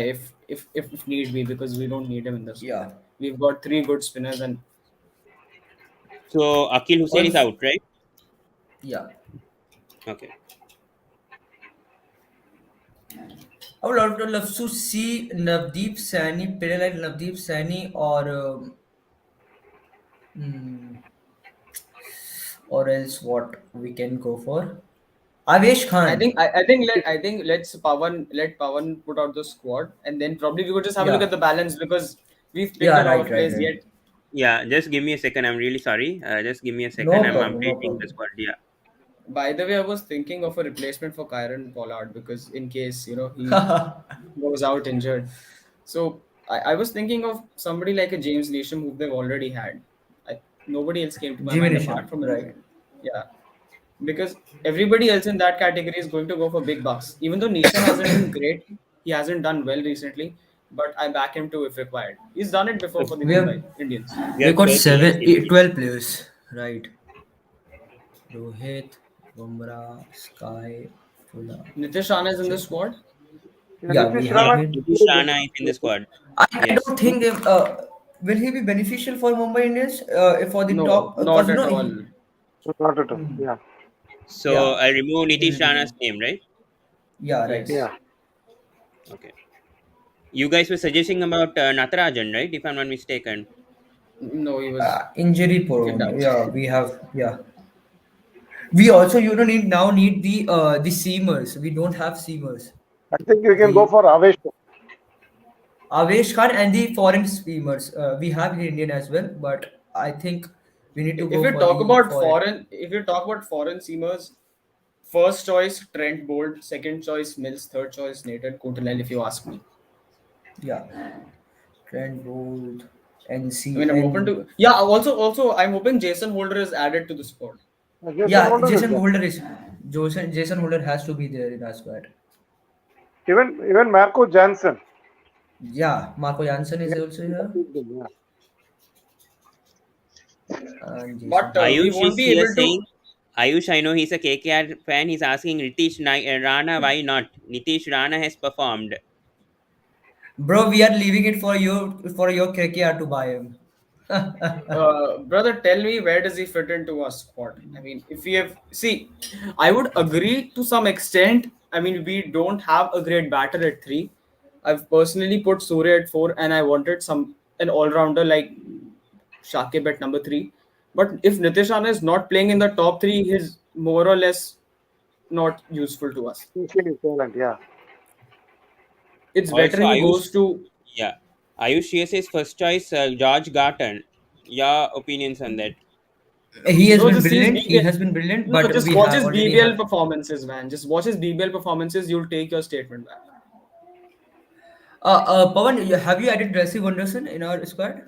if need be because we don't need him in the squad. Yeah. We've got 3 good spinners and So Akil Hussain is Also, out, right? yeah. Okay. I would love to see Navdeep Saini, player like Navdeep Saini or hmm, or else what we can go for? Avesh Khan. I think let Pawan put out the squad, and then probably we could just have a look at Yeah, the balance because we've picked a yeah, lot of right, players right. yet. Yeah, just give me a second. I'm really sorry. Just give me a second. No I'm problem, no updating the problem. squad. Yeah. By the way, I was thinking of a replacement for Kyron Pollard because in case he goes out injured. So I was thinking of somebody like a James Neesham who they've already had. Nobody else came to my Jimmy mind apart Nisham, from him. right. Yeah, because everybody else in that category is going to go for big bucks. Even though Neesham hasn't been great, he hasn't done well recently, but I back him too if required. He's done it before So for the We have Mumbai Indians. we we have got 12 players. seven, Yes. eight, 12 players, right? Rohit, Bumrah, Sky, Fuller. Nitish Rana is in the Check. squad. Yeah, Yeah, we Nitish Yeah. have Rana. him. Nitish Rana is in the squad. I Yes. don't think will he be beneficial for Mumbai Indians for the No, top because not at all. Not at all. Hmm, Yeah, So yeah, I'll remove we Nitish will Rana's remove. name, right? Yeah, right. Yes. yeah. Okay. You guys were suggesting about Natarajan, right? If I'm not mistaken. No, he was Injury kicked prone. out. Yeah, we have. Yeah, we also need the seamers. We don't have seamers. I think we can go The for Avesh. Avesh Khan and the foreign streamers. We have in Indian as well, but I think we need to If go you for talk the about foreign. foreign seamers, first choice Trent Bolt, second choice Mills, third choice Nathan Coulter. If you ask me, Yeah, Trent Bolt, I mean I'm open NCN. to. Yeah, also I'm hoping Jason Holder is added to the squad. Jason Yeah, Holder is Jason there. Holder is Jason Holder has to be there in our squad. Even Marco Jansen. Yeah, Marco Janssen is Yeah, also here, yeah. and Jason But Holder. we Ayush won't is be here able to. saying, Ayush, I know he's a KKR fan. He's asking Rana, why not? Nitish Rana has performed. Bro, we are leaving it for your KKR to buy him. Brother, tell me where does he fit into our squad? I mean, if we have see, I would agree to some extent. I mean, we don't have a great batter at three. I've personally put Surya at four, and I wanted an all rounder like Shakib at number three. But if Nitish Rana is not playing in the top three, he's more or less not useful to us. Essentially talent. Yeah. It's better Also, he Ayush, goes to. yeah. Ayush here says first choice, George Garton. Your opinions on that? He has Bro, been just see his brilliant. He BBL. has been brilliant, No, but just we watch have his already BBL have. performances, man. Just watch his BBL performances. You'll take your statement back. Pawan, have you added Jesse Wonderson in our squad?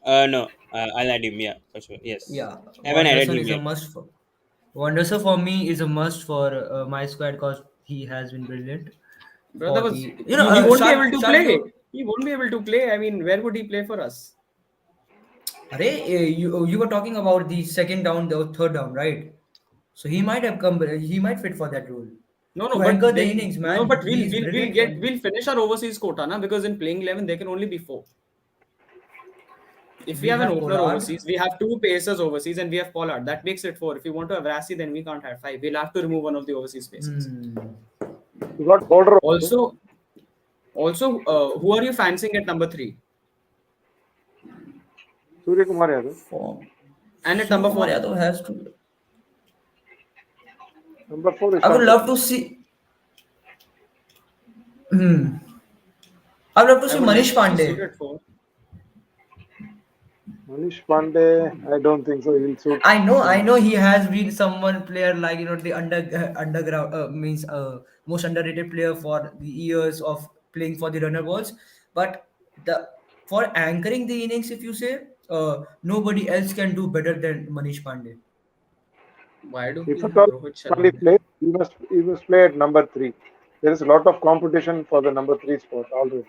No. I'll add him. Yeah, for sure. Yes. Yeah, Haven't added Wonderson him is a yet. must for. Wonderson for me is a must for my squad because he has been brilliant Brother for was the he won't be able Shark to Shark play. you. He won't be able to play. I mean, where would he play for us? You were talking about the second down, the third down, right? So he might have come. He might fit for that role No, no, to but anchor the then innings, no, man. but He is brilliant for it. we'll finish our overseas quota, na? Because in playing 11 there can only be four. If we We have an have opener Pollard. overseas, we have two pacers overseas, and we have Pollard. That makes it four. If we want to have Rassi, then we can't have five. We'll have to remove one of the overseas pacers. Hmm. You got Border also. Also, who are you fancying at number three Surya Kumar Yadav. Form. and at Surya number Kumar four? Yadav has to. Number 4 is I would Shankar love Sir. to see. Hmm. I would love to I see would love Manish to see Surya Pandey. at four. Manish Pandey, I don't think so. He'll suit I them. know he has been someone player like the underground means most underrated player for the years of playing for the runner balls, but the for anchoring the innings, if you say, nobody else can do better than Manish Pandey. Why do we If at have all Rohit Pandey Sharma there? plays, he must play at number 3. There is a lot of competition for the number 3 spot already.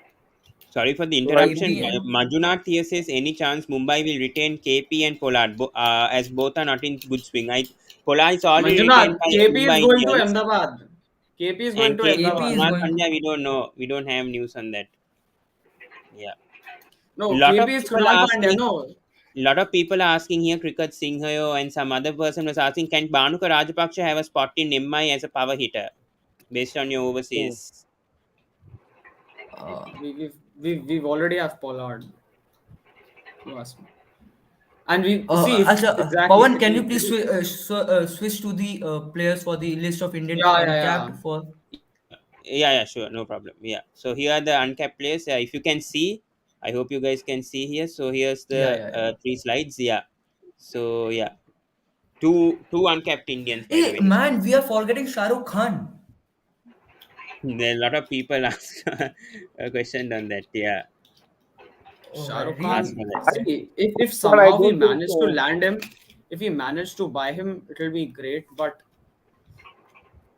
Sorry for the So I interruption. think KP. Manjunath here says any chance Mumbai will retain KP and Pollard as both are not in good swing. Pollard is already retained Manjunath, by KP is Mumbai going to Indians, Ahmedabad. KP is going and to KP is Ahmedabad. Krunal going Pandya to. we don't know. We don't have news on that. Yeah. No, Lot of KP is people Krunal are Pandya. asking. No, Lot of people are asking here. Cricket Singhayo and some other person was asking, can Bhanuka Rajapaksha have a spot in MI as a power hitter based on your so. overseas? Uh, we've already have Pollard. You ask me. And we see if exactly Pawan, if can you he please switch to the players for the list of Indian yeah yeah uncapped yeah for? Yeah, sure, no problem. Yeah, so here are the uncapped players. If you can see, I hope you guys can see here. So here's Yeah, the yeah, yeah. three slides. Yeah, so yeah, two uncapped Indians, by the Hey way. man, we are forgetting Shah Rukh Khan. There are a lot of people ask a question on that. Yeah, Oh Shah man, Rukh ask really? for Khan. that. I, See, if but I somehow we don't think. manage to land him, if we manage to buy him, it will be great. But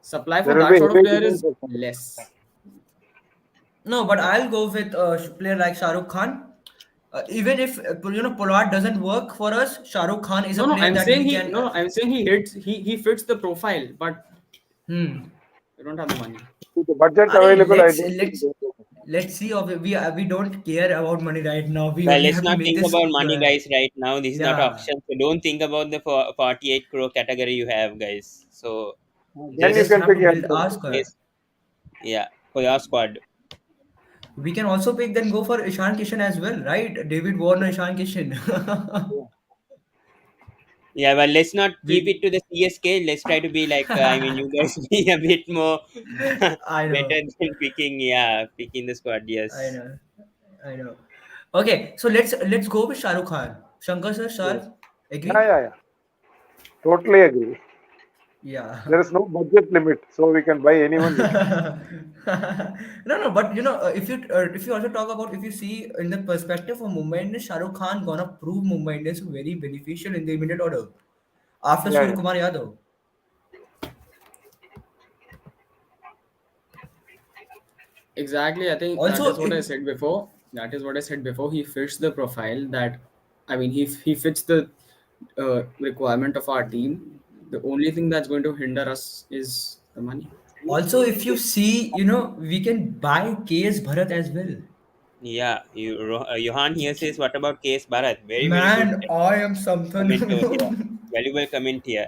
supply for There will that be sort of heavy player demand is for some. less. No, but I'll go with a player like Shah Rukh Khan. Even if Pollard doesn't work for us, Shah Rukh Khan is a No, no, player I'm that saying we he can. no, no, I'm saying he hits he fits the profile, but Hmm. we don't have the money. With the budget Are available, I let's don't think. let's let's see. We don't care about money right now. We Well, only let's have to not make think this. about money, guys. Right now, this is not Yeah. option. So don't think about the 48 crore category you have, guys. So Then We you just just can have pick to build youngsters. our squad. yes, yeah, for your squad. We can also pick then go for Ishan Kishan as well, right? David Warner, Ishan Kishan. Yeah, well, let's not keep we, it to the CSK. Let's try to be like, I mean, you guys be a bit more I better know, than picking the squad. I Yes. know, I know. Okay, so let's go with Shah Rukh Khan. Shankar sir, Yes. sir, Yeah, agree? yeah, yeah. Totally agree. Yeah. There is no budget limit, so we can buy anyone we want. No, but if you also talk about if you see in the perspective of Mumbai Indians, Shah Rukh Khan gonna prove Mumbai Indians very beneficial in the immediate order after Yeah, Surya yeah. Kumar Yadav. Exactly, I think that Also, is what I said before. That is what I said before. He fits the profile that, I mean, he fits the requirement of our team. The only thing that's going to hinder us is the money. if you see, we can buy KS Bharat as well. Yeah, Johan here says, what about KS Bharat? Very, very good Man, I am comment over here. something. Valuable comment here.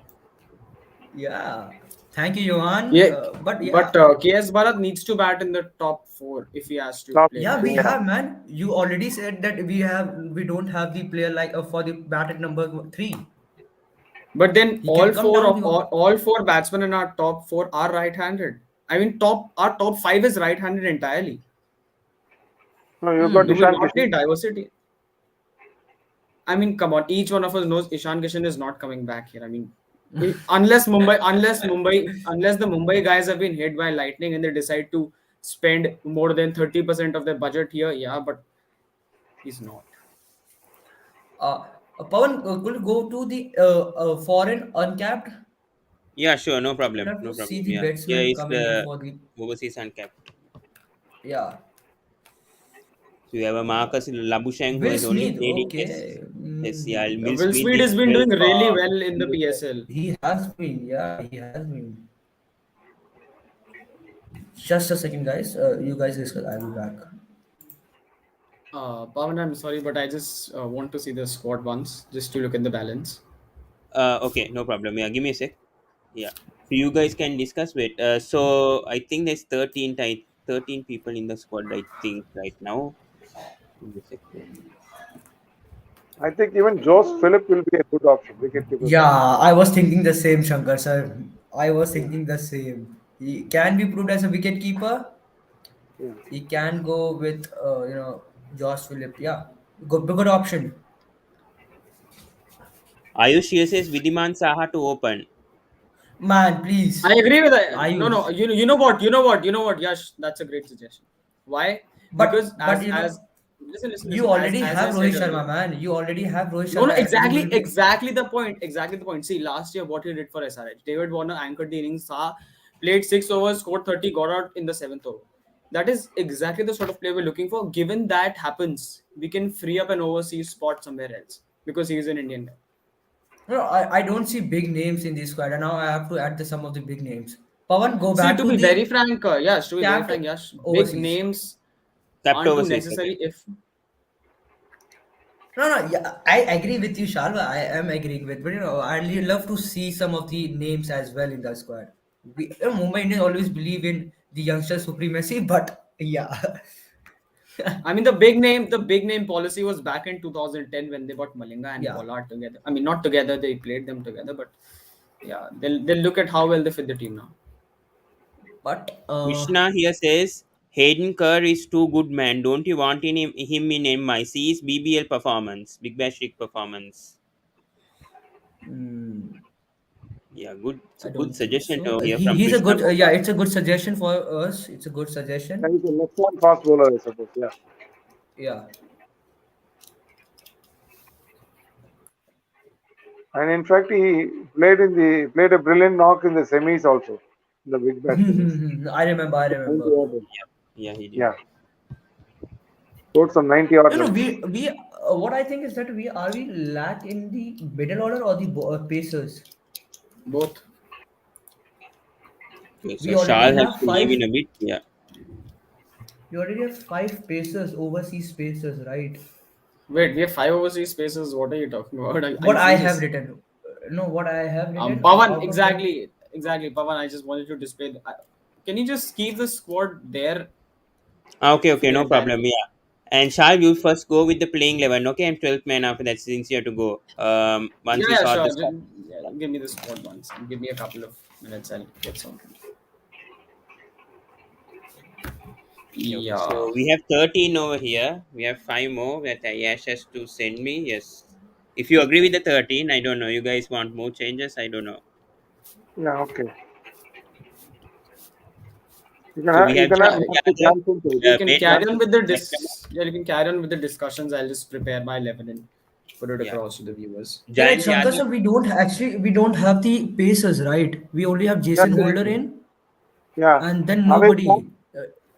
Yeah. Thank you, Johan. Yeah, But yeah, but KS Bharat needs to bat in the top four if he has to Top, play yeah, there. we yeah. have, man. You already said that we don't have the player like for the bat at number three. But then He can come down the order. all four batsmen in our top four are right-handed. I mean, our top five is right-handed entirely. No, you got Hmm. Do we Ishan not Kishan. need diversity? I mean, come on. Each one of us knows Ishan Kishan is not coming back here. I mean, unless the Mumbai guys have been hit by lightning and they decide to spend more than 30% of their budget here, yeah, but he's not. Pawan, could you go to the foreign uncapped? Yeah, sure, no I problem, love no to see problem. the Yeah, here batsmen is coming the for the overseas uncapped. yeah. So we have a Marcus Labuschagne who Will has only Smith, played in Test. okay. Yes, yeah, Will Will Smith Smith did has been well doing really for well in the USA. PSL. He has been, yeah, he has been. Just a second, guys. You guys discuss. I'll be back. Pawan, I'm sorry, but I just want to see the squad once, just to look at the balance. Okay, no problem. Yeah, give me a sec. Yeah, so you guys can discuss with. So I think there's 13 people in the squad. I think right now. Give me a sec. I think even Jose Philip will be a good option. Wicketkeeper Yeah, spot. I was thinking the same, Shankar sir. I was Yeah, thinking the same. He can be proved as a wicket keeper. yeah. He can go with Josh Phillip. Yeah, good option. Ayush here says Vidiman Saha to open. Man, please, I agree with that. No, Ayush. no. You know what? Yash, that's a great suggestion. Why? Because But as listen, you listen. already As I have said Rohit earlier. Sharma, man. You already have Rohit No, no, Sharma. You will be exactly the point. Exactly the point. See, last year what he did for SRH, David Warner anchored the innings. Saha played 6 overs, scored 30, got out in the seventh over. That is exactly the sort of player we're looking for. Given that happens, we can free up an overseas spot somewhere else because he is an Indian guy. no. I don't see big names in this squad, and now I have to add some of the big names. Pawan, go See, back to to be very the frank, Yash, to be very capped frank, Yash, big overseas. names Capped aren't too overseas. Okay. necessary if No, yeah, I agree with you, Shalva. I am agreeing with, but I'd really love to see some of the names as well in the squad. Mumbai Indians always believe in the youngster supremacy, but yeah, I mean, the big name policy was back in 2010 when they bought Malinga and Yeah, Pollard together. I mean, not together; they played them together, but yeah, they'll look at how well they fit the team now. but Krishna here says Hayden Kerr is too good, man. Don't you want him in MI? See his BBL performance, Big Bash League performance. mm, Yeah, good I good don't think suggestion so. over here from He's a Krishna. good, yeah, it's a good suggestion for us. It's a good Yeah, suggestion. he's a left-hand fast bowler, I suppose. Yeah, Yeah. and in fact, he played a brilliant knock in the semis also, in the Big Bash semis. I remember, I 90 remember. odd runs. Yeah, he did. Yeah, scored some 90 odd You know, runs. we what I think is that we lack in the middle order or the pacers. Both. Okay, so We already Shah has have to leave five. in a bit. Yeah. We already have five pacers, overseas pacers, right? Wait, we have 5 overseas spaces. What are you talking about? What I We have just written. No, what I have written Pawan, out of them. exactly, Pawan. I just wanted to display. Can you just keep the squad there Okay, for okay, the no entire problem. game? Yeah. And Shah, you first go with the playing 11. Okay, I'm 12th man after that since you have to go. Once Yeah, we yeah, sort sure. this Just, out. yeah, give me the squad once and give me a couple of minutes. I'll get sorted. Yeah, okay, Yeah. so we have 13 over here. We have 5 more that Yash has to send me. Yes. If you agree with the 13, I don't know. You guys want more changes? I don't know. Yeah, okay. So we You have can add Yeah, Marco Yadav, Johnson to it. you can Blake carry on Harper, with the Jackson. yeah, you can carry on with the discussions. I'll just prepare my 11 and put it Yeah. across to the viewers. Yeah, like Giant Shankar Yadav. sir, we don't have the pacers, right? We only have Yeah, Jason Holder in, yeah. and then Avesh Khan, nobody.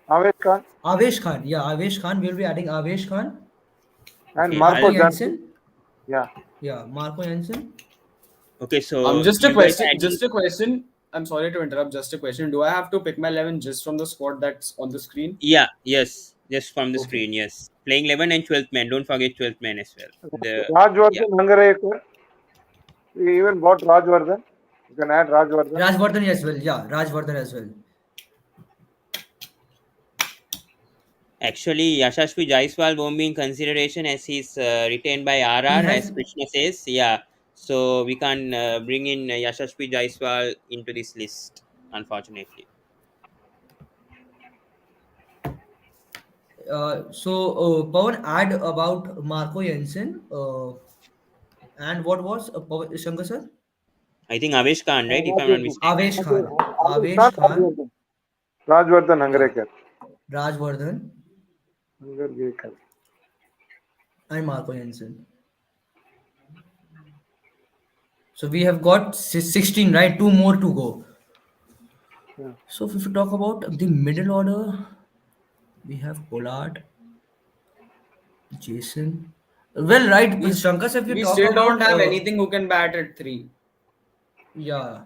Avesh Khan, Avesh Khan, yeah, Avesh Khan. We'll be adding Avesh Khan, and Okay, Marco Marco I'll. Johnson. Jensen, Yeah, yeah, Marco Jensen. Okay, so Just a you guys question. are adding. Just a question. I'm sorry to interrupt. Just a question. Do I have to pick my 11 just from the squad that's on the screen? Yeah, yes. Just from the Okay. screen, yes. Playing 11 and 12th man. Don't forget 12th man as well. Yeah. Rajwardhan Hangarekar. We even bought Rajwardhan. You can add Rajwardhan. Rajvardhan as well, yeah, Rajvardhan as well. Actually, Yashashvi Jaiswal won't be in consideration as he's retained by He RR, has as Krishna says. Yeah, so we can't bring in Yashashvi Jaiswal into this list, unfortunately. Pawan add about Marco Jensen, and what was Shankar sir? I think Avesh Khan, right? If I'm not Rajwardhan. mistaken. Avesh Khan, Avesh Khan, Avesh Khan, Rajwardhan. Rajwardhan yeah, Hangarekar. Rajvardhan Hangarekar. and Marco Jensen. So we have got 16, right? Two more to go. Yeah. So if we talk about the middle order, we have Pollard, Jason. Well, right, We Shankar, sir, if you we talk still don't about have anything who can bat at 3. yeah,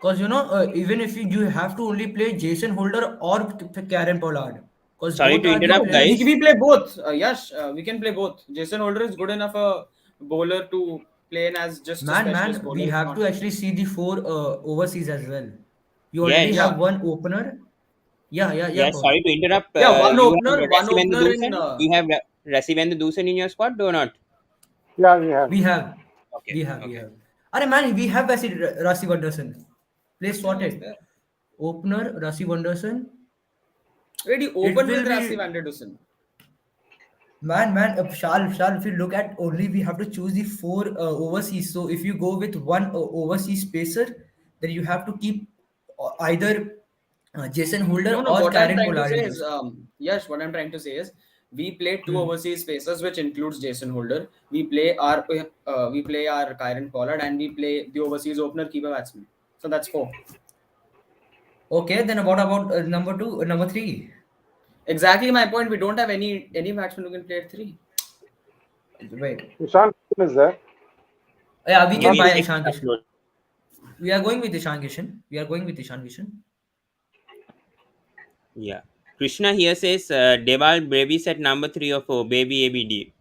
because even if you have to only play Jason Holder or Karen Pollard, because Sorry both to are the No, interrupt, players. guys. we play both. Yes, we can play both. Jason Holder is good enough a bowler to play in as just a specialist Man, we bowler. have Not to actually see the four overseas as well. You already Yes, have yeah, one opener. Yeah, yes. Pawan. Sorry to interrupt. yeah. One You have opener, one Rasivendra opener in. Doosan. You have Rasivendra Doosan in your squad, or not? Yeah, we have. We have, Okay, we okay. have. Are man, we have Rasi Wanderson. Place Yeah, he's sorted. there. Opener Rasi Wanderson. Wait, he It opened with will Rassi be Vanderdusen. Shal. If you look at only, we have to choose the four overseas. So if you go with one overseas pacer, then you have to keep either Jason No, Holder no. or What I'm Karen trying to Pollard say in is, this. yes, what I'm trying to say is, we play two Hmm. overseas spacers, which includes Jason Holder. We play our Kyron Pollard, and we play the overseas opener keeper batsman. So that's 4. Okay, then what about number two, number three? Exactly my point. We don't have any batsman who can play at 3. Wait, Ishan is there. yeah, we I'm can not Maybe buy in sure. next Ishan Kishan. upload. We are going with Ishan Kishan. We are going with Ishan Kishan. Yeah. Krishna here says Deval Brevis at number 3 or 4. Baby ABD.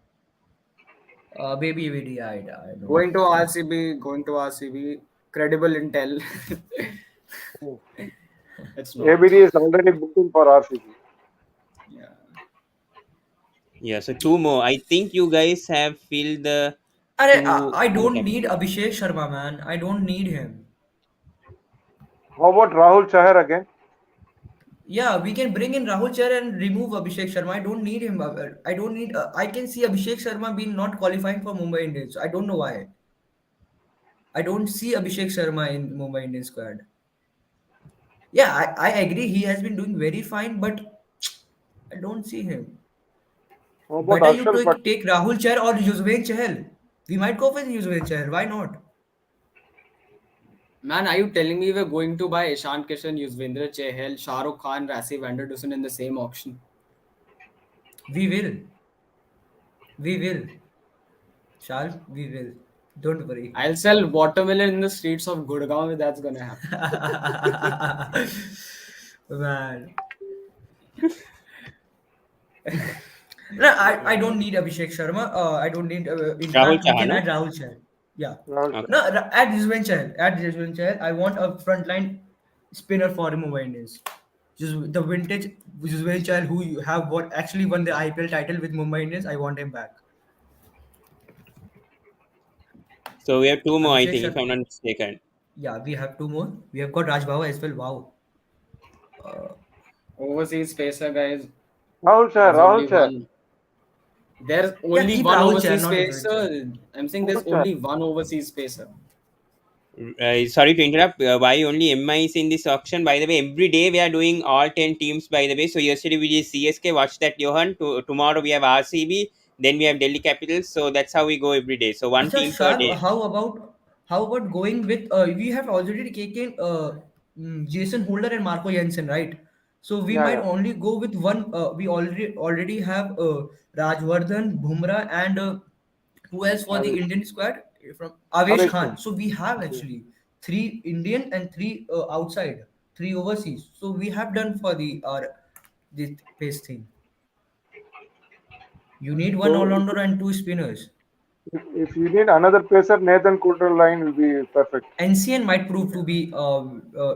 Baby VD, I know. Going to RCB, credible intel. It's not. ABD is already booked in for RCB. Yeah. Yeah, so two more. I think you guys have filled the two I don't uncapped. need Abhishek Sharma, man. I don't need him. How about Rahul Chahar again? Yeah, we can bring in Rahul Char and remove Abhishek Sharma. I don't need him. I don't need. I can see Abhishek Sharma being not qualifying for Mumbai Indians. I don't know why. I don't see Abhishek Sharma in Mumbai Indians squad. Yeah, I agree. He has been doing very fine, but I don't see him. How about Better you Arshal Patel? take Rahul Char or Yuzvendra Chahal. We might go for Yuzvendra Chahal. Why not? Man, are you telling me we're going to buy Ishan Kishan, Yuzvendra Chahal, Shah Rukh Khan, Rassi Vanderdusen in the same auction? We will. We will. Shall we will. Don't worry. I'll sell watermelon in the streets of Gurgaon if that's gonna happen. Man. No, I don't need Abhishek Sharma. I don't need. In Rahul fact, we can Chahal, add Rahul Chahal. Yeah. Rahul no? Chahar. No, add Yuzvendra Chahal. Add Yuzvendra Chahal. I want a frontline spinner for Mumbai Indians. Just the vintage Yuzvendra Chahal who have what actually won the IPL title with Mumbai Indians. I want him back. So we have two more, I Abhishek think, if Sharma. I'm not mistaken. Yeah, we have two more. We have got Raj Bhawa as well. Wow. Overseas spacer, guys. Rahul Chahar. There's Rahul only Chahar. one. There's Yeah, only keep one Rahul Chahal, overseas not Yuzvendra Chahal. spacer. I'm saying there's Rahul Chahar. only one overseas spacer. Sorry to interrupt. Why only MI is in this auction? By the way, every day we are doing all 10 teams, by the way. So yesterday we did CSK, watch that, Johan. Tomorrow we have RCB, then we have Delhi Capitals. So that's how we go every day. So one Acha, team per Sharp, day. how about going with we have already taken Jason Holder and Marco Jensen, right? So we Yeah, might yeah. only go with one. We already have Rajvardhan, Bumrah, and who else for the Avish. Indian squad from Avesh Avish Khan. Khan. So we have Yeah. actually three Indian and three outside, three overseas. So we have done for the our this pace thing. You need one all So rounder and two spinners. if you need another pacer, Nathan Coulter line will be perfect. NCN might prove to be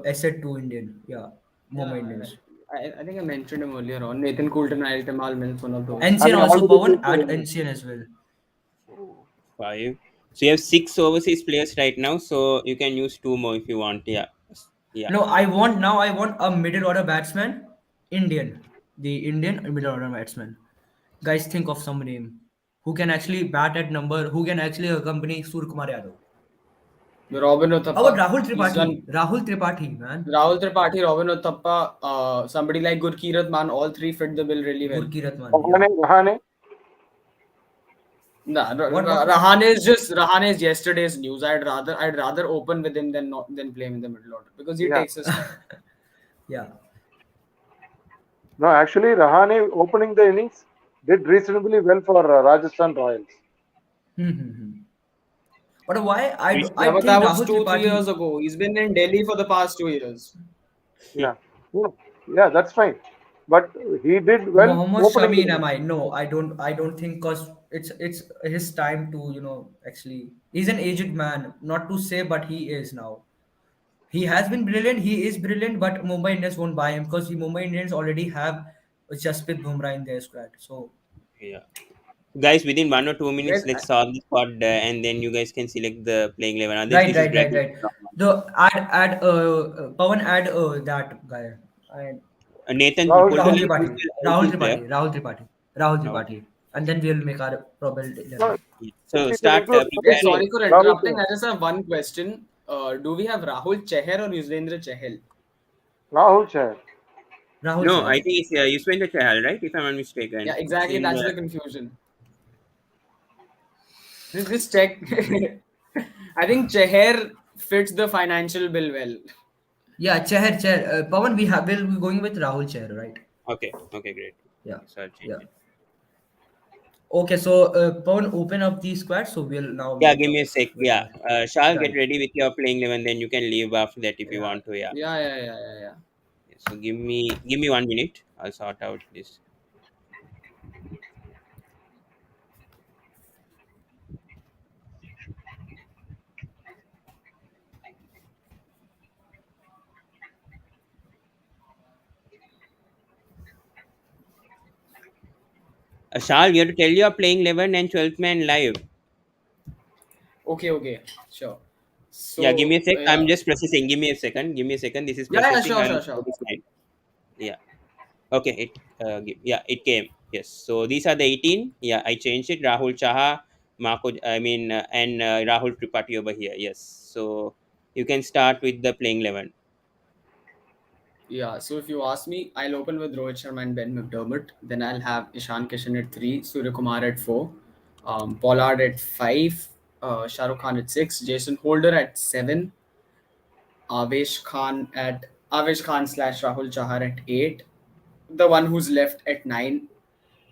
asset to Indian, yeah, Yeah, Mumbai Indians. I think I mentioned him earlier on. Nathan Coulton, I'll Tamal Mills, one of those. And NCN he also already Pawan picked add NCN as well. Five. So you have six overseas players right now. So you can use two more if you want. Yeah. Yeah. No, I want a middle order batsman, Indian, the Indian middle order batsman. Guys, think of some name who can actually bat at number, who can actually accompany Surya Kumar Yadav. Robin How about Uthappa. Rahul He's Tripathi? done Rahul Tripathi, man, Rahul Tripathi, Robin Uthappa, somebody like Gurkeerat Man, all three fit the bill really well. Gurki Ratman, yeah. Rahane. Nah, What? Rahane is yesterday's news. I'd rather open with him than play him in the middle order because he Yeah. takes his time. Yeah. No, actually, Rahane opening the innings did reasonably well for Rajasthan Royals. Hmm. But why? Yeah, I but that think was Rahul 2-3 years Tripathi. ago. He's been in Delhi for the past 2 years. Yeah. Yeah, yeah, that's fine. But he did well Mohammad opening the Shami, innings. am I? No, I don't. I don't think because it's his time to actually he's an aged man. Not to say, but he is now. He has been brilliant. He is brilliant, but Mumbai Indians won't buy him because the Mumbai Indians already have Jasprit Bumrah in their squad. So Yeah. Guys, within 1 or 2 minutes, Guys, let's solve this part, and then you guys can select the playing 11. Otherwise, right, this is right, right, dragging. right. The add Pawan add that guy. And Nathan Rahul Rahul Coulter Chahar. is Tripathi, the Rahul overseas player. Tripathi, Rahul Tripathi, Rahul Oh, Tripathi, and then we'll make our probable No, 11. so we can start include okay, Rahul preparing. sorry Chahar. for Rahul interrupting. Chahar. I just have one question. Do we have Rahul Chahar or Yuzvendra Chahal? Rahul Chahar. Rahul No, I Chahal. think it's Yusvendra Chahal, right? If I'm not Yeah, mistaken. It's exactly. in. That's the confusion. Just check. I think Chahar fits the financial bill well. Yeah, Chahar. Pawan, we'll be going with Rahul Chahar, right? Okay, okay, great. Yeah, So I'll change yeah. it. Okay, so Pawan, open up the squad, so we'll now Yeah, make give up me a sec. with Yeah, that. Shah, get Right. ready with your playing 11. Then you can leave after that if you Yeah. want to. Yeah. Yeah. So give me 1 minute. I'll sort out this. Shal, we have to tell you are playing 11 and 12th man live. Okay, sure. Yeah, give me a So sec. I'm yeah, just processing. Give me a second. Give me a second. This is yeah, processing. sure, I'll sure, go sure. this slide. Yeah. Okay. Yeah, it came. Yes. So these are the 18. Yeah, I changed it. Rahul Chaha, Marco. I mean, and Rahul Tripathi over here. Yes. So you can start with the playing 11. Yeah, so if you ask me, I'll open with Rohit Sharma and Ben McDermott. Then I'll have Ishan Kishan at 3, Surya Kumar at 4, Pollard at 5, Shah Rukh Khan at 6, Jason Holder at 7, Avesh Khan slash Rahul Chahar at 8, the one who's left at 9,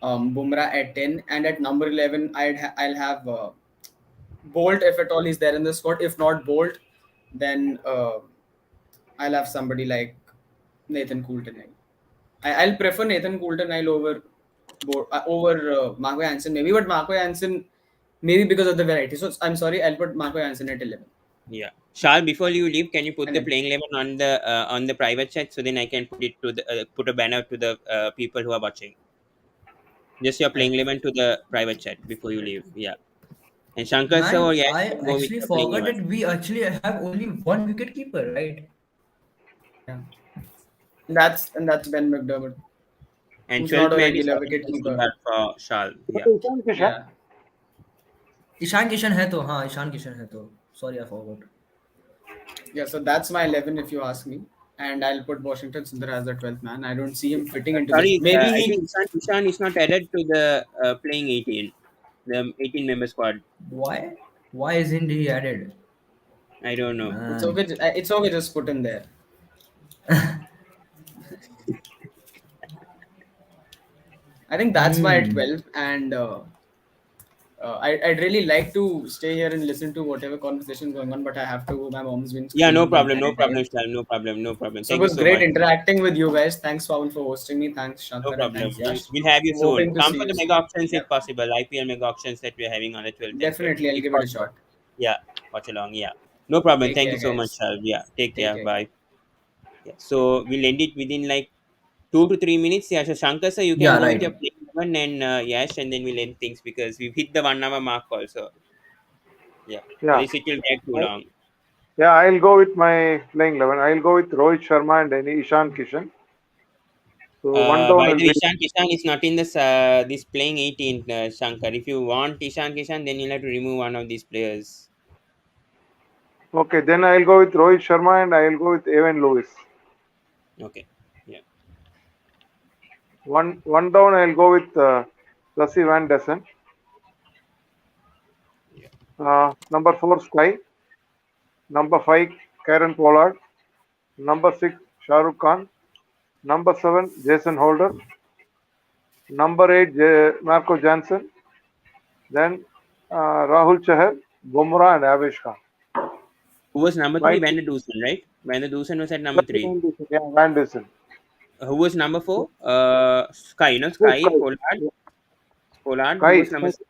Bumrah at 10, and at number 11, I'll have Bolt if at all he's there in the squad. If not Bolt, then I'll have somebody like Nathan Coulton. I'll prefer Nathan Coulton over Marco Jansen maybe, but Marco Jansen maybe because of the variety. So I'm sorry, I'll put Marco Jansen at 11. Yeah. Shal, before you leave, can you put And the then, playing 11 on the private chat so then I can put it to the put a banner to the people who are watching. Just your playing 11 to the private chat before you leave. Yeah. And Shankar Sir or Man, yeah, I you can go with actually your playing forgot 11. that we actually have only one wicket keeper, right? yeah, that's Ben McDermott, And who's not 12th a man is regular wicket Washington keeper. Sundar for Shal. What Yeah. is Ishan Kishan? Yeah, Ishan Kishan है तो हाँ ईशान किशन है तो sorry I forgot. yeah. So that's my 11 if you ask me. And I'll put Washington Sundar as the 12th man. I don't see him fitting into this. Sorry, Maybe I he. think Ishan is not added to the playing 18, the 18 member squad. Why isn't he added? I don't know. It's Man. okay. It's okay. Just put him there. I think that's my Hmm. 12, and I'd really like to stay here and listen to whatever conversation going on, but I have to go. My mom's been Yeah, screaming the no entire problem, time. Shal, no problem, no problem. So it Thank you was so great much. interacting with you guys. Thanks, Pawan, for hosting me. Thanks, No Shankar, and problem. thanks, Yash. We'll have you soon. Hoping to Come see for you the mega soon. auctions if Yep, possible. IPL mega auctions that we're having on the 12th and 13th. definitely. I'll If give it a possible. shot. Yeah, watch along. Yeah. No problem. Take Thank care, you so much, guys. Shal. Yeah, take Take care. care. Bye. Yeah. So we'll end it within like 2 to 3 minutes. Yeah, so Shankar sir, you can Yeah, go with your right. playing one and Yash, and then we'll end things because we've hit the 1 hour mark also. Yeah. Or Yeah. else it will take too I, long. yeah, I'll go with my playing 11. I'll go with Rohit Sharma and any Ishan Kishan. So one down By will the way, be Ishan is not in this playing 18, Shankar. If you want Ishan Kishan, then you'll have to remove one of these players. okay. Then I'll go with Rohit Sharma and I'll go with Evan Lewis. Okay. Yeah. One down I'll go with Lassie Van Dessen. Yeah. Number 4 Sky. Number 5 Karen Pollard. Number 6 Shah Rukh Khan. Number 7 Jason Holder. Number 8 Marco Jansen. Then Rahul Chahar, Bumrah and Avesh Khan. Who was number My three? team, Van der Dusen, right? Van der Dusen was at number Lassie three. Van Dessen. Yeah, Van Dessen. Who was number four? Sky, no? Who's Sky, Sky? Pollard. Yeah. Pollard. Who Sky, was number Sky, six?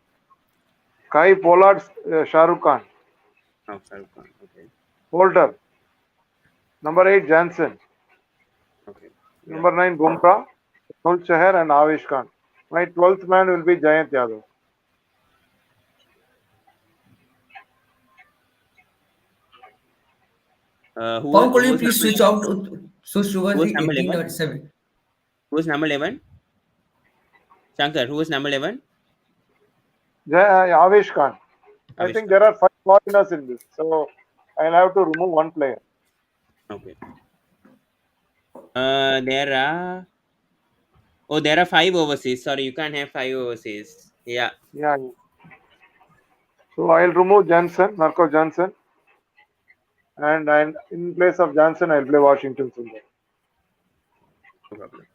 Sky Pollard, Shah Rukh Khan. Oh, Shah Rukh Khan. Okay. Holder. Number 8 Jansen. Okay. Yeah. Number 9 Bumrah, Rahul Chahar and Avesh Khan. My 12th man will be Jayant Yadav. Pawan, could Who you was please number switch 11? out switch Who towards was the number 18 11? or 7? Who was number 11? Shankar. Who was number 11? Avesh Khan. I Avish think Khan. there are 5 foreigners in this. So I'll have to remove one player. Okay. There are. Oh, there are five overseas. Sorry, you can't have five overseas. Yeah. Yeah. So I'll remove Jansen, Marco Jansen. And in place of Johnson, I'll play Washington Sundar. No problem.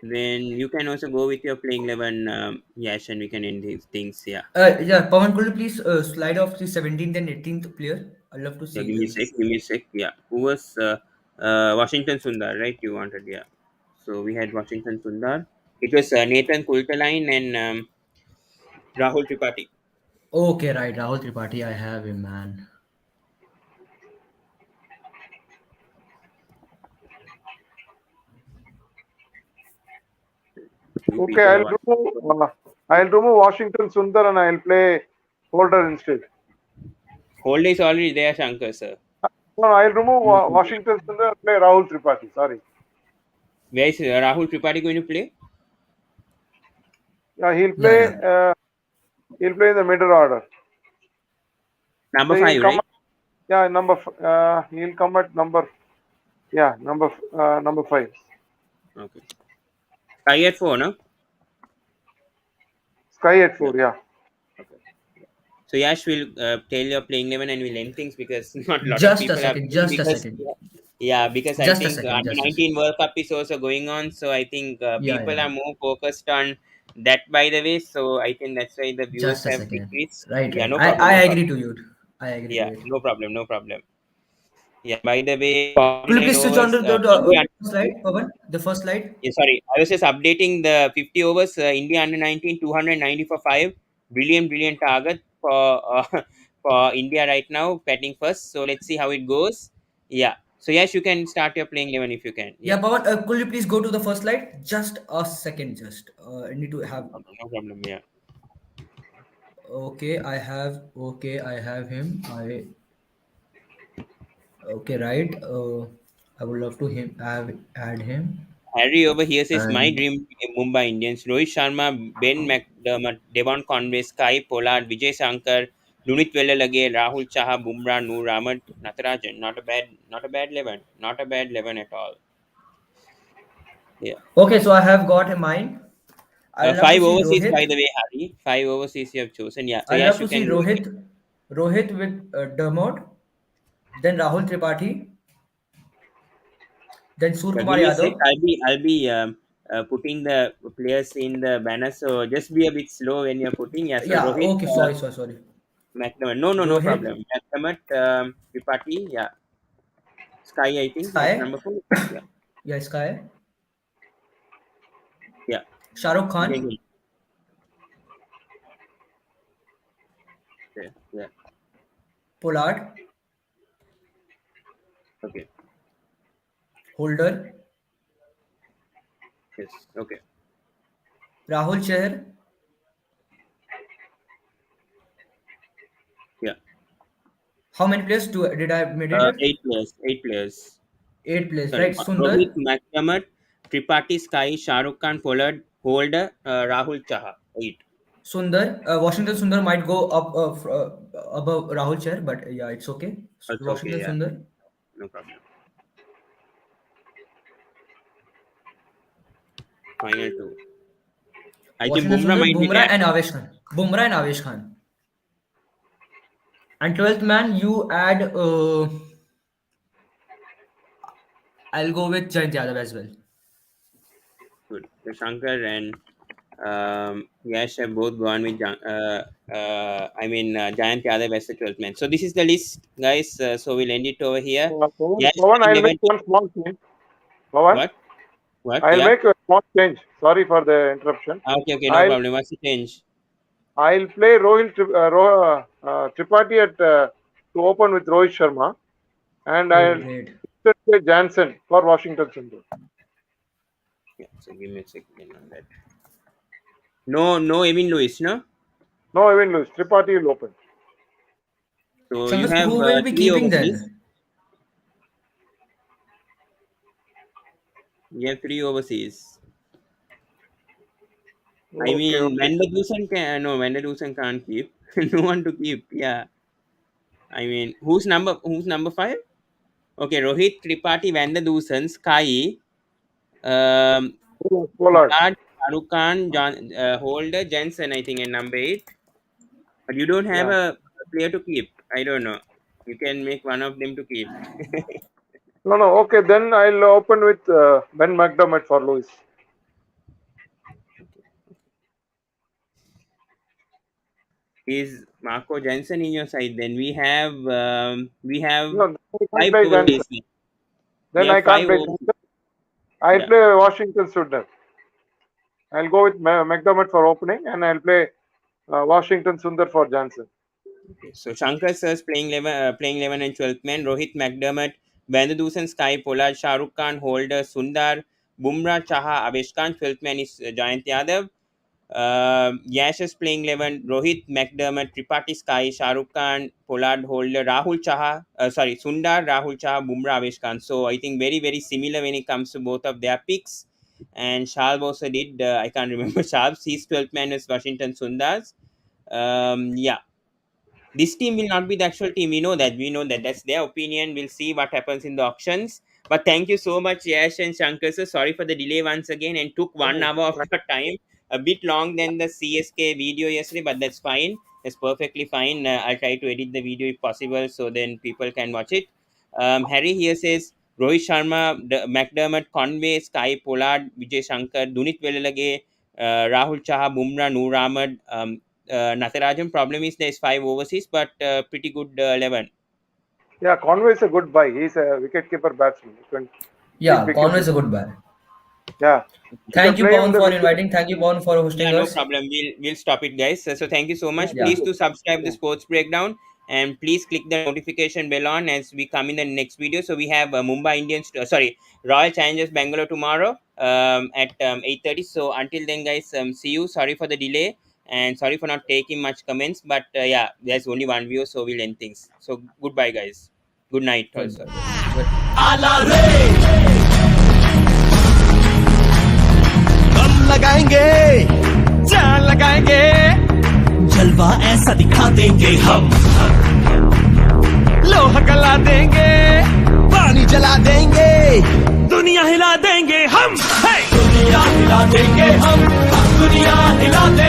Then you can also go with your playing 11, Yash, and we can end these things. Yeah. Yeah, Pawan, could you please slide off the 17th and 18th player? I'd love to Yeah, see give me a them. sec. Give me a sec. Yeah. Who was Washington Sundar, right? You wanted, yeah. So we had Washington Sundar. It was Nathan Kultalain and Rahul Tripathi. Okay, right. Rahul Tripathi, I have him, man. two Okay, people. Or what? I'll remove Washington Sundar and I'll play Holder instead. Holder is already there, Shankar sir. No, I'll remove Washington Sundar and play Rahul Tripathi. Sorry. Where is Rahul Tripathi going to play? Yeah, Yeah, yeah. he'll play in the middle order. Number So he'll 5, come right? at, yeah, he'll come at number 5. Okay. Sky at 4, no? Sky at Yeah. 4, yeah. Okay. So Yash will tell your playing 11 and we'll end things because not a lot of Just a people are second. playing Just a because second. because I Just a think second. under Just a 19 second. World Cup is also going on, so I think Yeah, people yeah. are more focused on that by the way. So I think that's why the viewers Just a have second. decreased. Right, Yeah, right. no I problem, no agree problem. to you. I agree to Yeah, it. no problem, no problem. Yeah, by the way, Could you 49 please switch on overs. to the India. first slide, Pawan? The first slide. Yeah, sorry, I was just updating the 50 overs. India under 19, 290 for 5. Brilliant, brilliant target for for India right now, batting first. So let's see how it goes. Yeah. So yes, you can start your playing 11 if you can. Yeah, Yeah. Pawan, could you please go to the first slide? Just a second. Just I need to have. No problem. Yeah. Okay, I have. Okay, I have him. Okay, right. I would love to add him. Harry over here says my And dream Mumbai Indians: Rohit Sharma, Ben McDermott, Devon Conway, Sky Pollard, Vijay Shankar, Lunit Vellalage, Rahul Chaha, Bumrah, Noor Ahmed, Natarajan. Not a bad 11. Not a bad 11 at all. Yeah. okay, so I have got in mind. I love to Five see overseas, by Rohit. the way, Harry. Five overseas you have chosen. Yeah. So I yes, love you to see can go ahead. Rohit with Dermot, then Rahul Tripathi, then Give Surkumar me a sec. Yadav. I'll be putting the players in the banner. So just be a bit slow when you're putting. Yeah. So Yeah, Rohit, okay, sorry. McDermott. No Rohit, problem. McDermott, Tripathi. Yeah. Sky, I think that's Sky, number 4. Yeah. yeah, Sky, Yeah. Shah Rukh You can Khan, go. Yeah. Yeah. Pollard, Okay. Holder, Yes. Okay. Rahul Chahar. Yeah. How many players did I made it? 8 players. 8 players. 8 players, Sorry. right? Rohit, Sundar, McDermott, Tripathi, Sky, Shah Rukh Khan, Pollard, Holder, Rahul Chaha. 8. Washington Sundar might go up above Rahul Chahar, but yeah, it's okay. That's okay. Washington Yeah. Sundar, No problem. Final 2. I think Washington Bumrah Sundar, might be Bumrah there. and Avesh Khan. Bumrah and Avesh Khan. And 12th man, you add. I'll go with Jayant Yadav as well. Good. So Shankar and Yash have both gone with Jayant Yadav as the 12th man. So this is the list, guys. So we'll end it over here. Yash Pawan, playing I'll make 11. one small change. Pawan, What? What? I'll Yeah. make a small change. Sorry for the interruption. Okay, no I'll problem. What's the change? I'll play Tripathi to open with Rohit Sharma, and Oh, I'll great. play Jansen for Washington Sundar. Yeah, so give me a second on that. No, Evan Lewis, no? No, even lose. Tripathi will open. So you Shankar, have who will be 3 keeping overseas. then? You have 3 overseas. I Okay, mean, okay. Van der Dusen can't keep. No one to keep. Yeah. I mean, who's number 5? Okay, Rohit Tripathi, Van der Dusen, Sky, Pollard. Pollard, Shahrukh Khan, Holder, Jensen, I think, and number 8. But you don't have Yeah. a player to keep. I don't know. You can make one of them to keep. No, no. Okay, then I'll open with Ben McDermott for Lewis. Is Marco Jensen in your side? Then we have No, I can't 5 play Jansen. overseas. We Then have I can't 5 play overseas. Jansen. I'll Yeah. play Washington Sundar. I'll go with McDermott for opening, and I'll play Washington Sundar for Jansen. Okay. So Shankar Sir's playing 11 and 12th man. Rohit McDermott, Vandadusan, Sky, Pollard, Shah Rukh Khan, Holder, Sundar, Bumrah, Chaha, Avesh Khan. 12th man is Jayant Yadav. Yash is playing 11. Rohit, McDermott, Tripathi, Sky, Shahrukh Khan, Pollard, Holder, Rahul Chaha. Sundar, Rahul Chaha, Bumrah, Avesh Khan. So I think very, very similar when it comes to both of their picks. And Shalv also did. I can't remember Shalv's. His 12th man is Washington Sundar's. Yeah, this team will not be the actual team. We know that. That's their opinion. We'll see what happens in the auctions. But thank you so much, Yash and Shankar sir. Sorry for the delay once again, and took 1 hour of your time. A bit long than the CSK video yesterday, but that's fine. That's perfectly fine. I'll try to edit the video if possible, so then people can watch it. Harry here says Rohit Sharma, McDermott, Conway, Sky, Pollard, Vijay Shankar, Dunit Velalage, Rahul Chaha, Bumrah, Noor Ahmed, Natarajan. Problem is there's 5 overseas, but pretty good 11. Yeah, Conway is a good buy. He's a wicketkeeper batsman. Yeah, Conway is a good buy. Yeah. Thank you, Pawan, for inviting. Thank you, Pawan, for hosting Yeah, no us. problem. We'll stop it, guys. So thank you so much. Yeah. Please do subscribe the Sports Breakdown, and please click the notification bell on as we come in the next video. So we have Mumbai Indians, Royal Challengers Bangalore tomorrow at 8:30. So until then, guys, see you. Sorry for the delay and sorry for not taking much comments, but yeah, there's only one view, so we'll end things. So goodbye, guys. Good night also. आला रे हम लगाएंगे जान लगाएंगे जलवा ऐसा दिखा देंगे हम लोहा गला देंगे पानी जला देंगे दुनिया हिला देंगे हम दुनिया हिला देंगे हम दुनिया हिला देंगे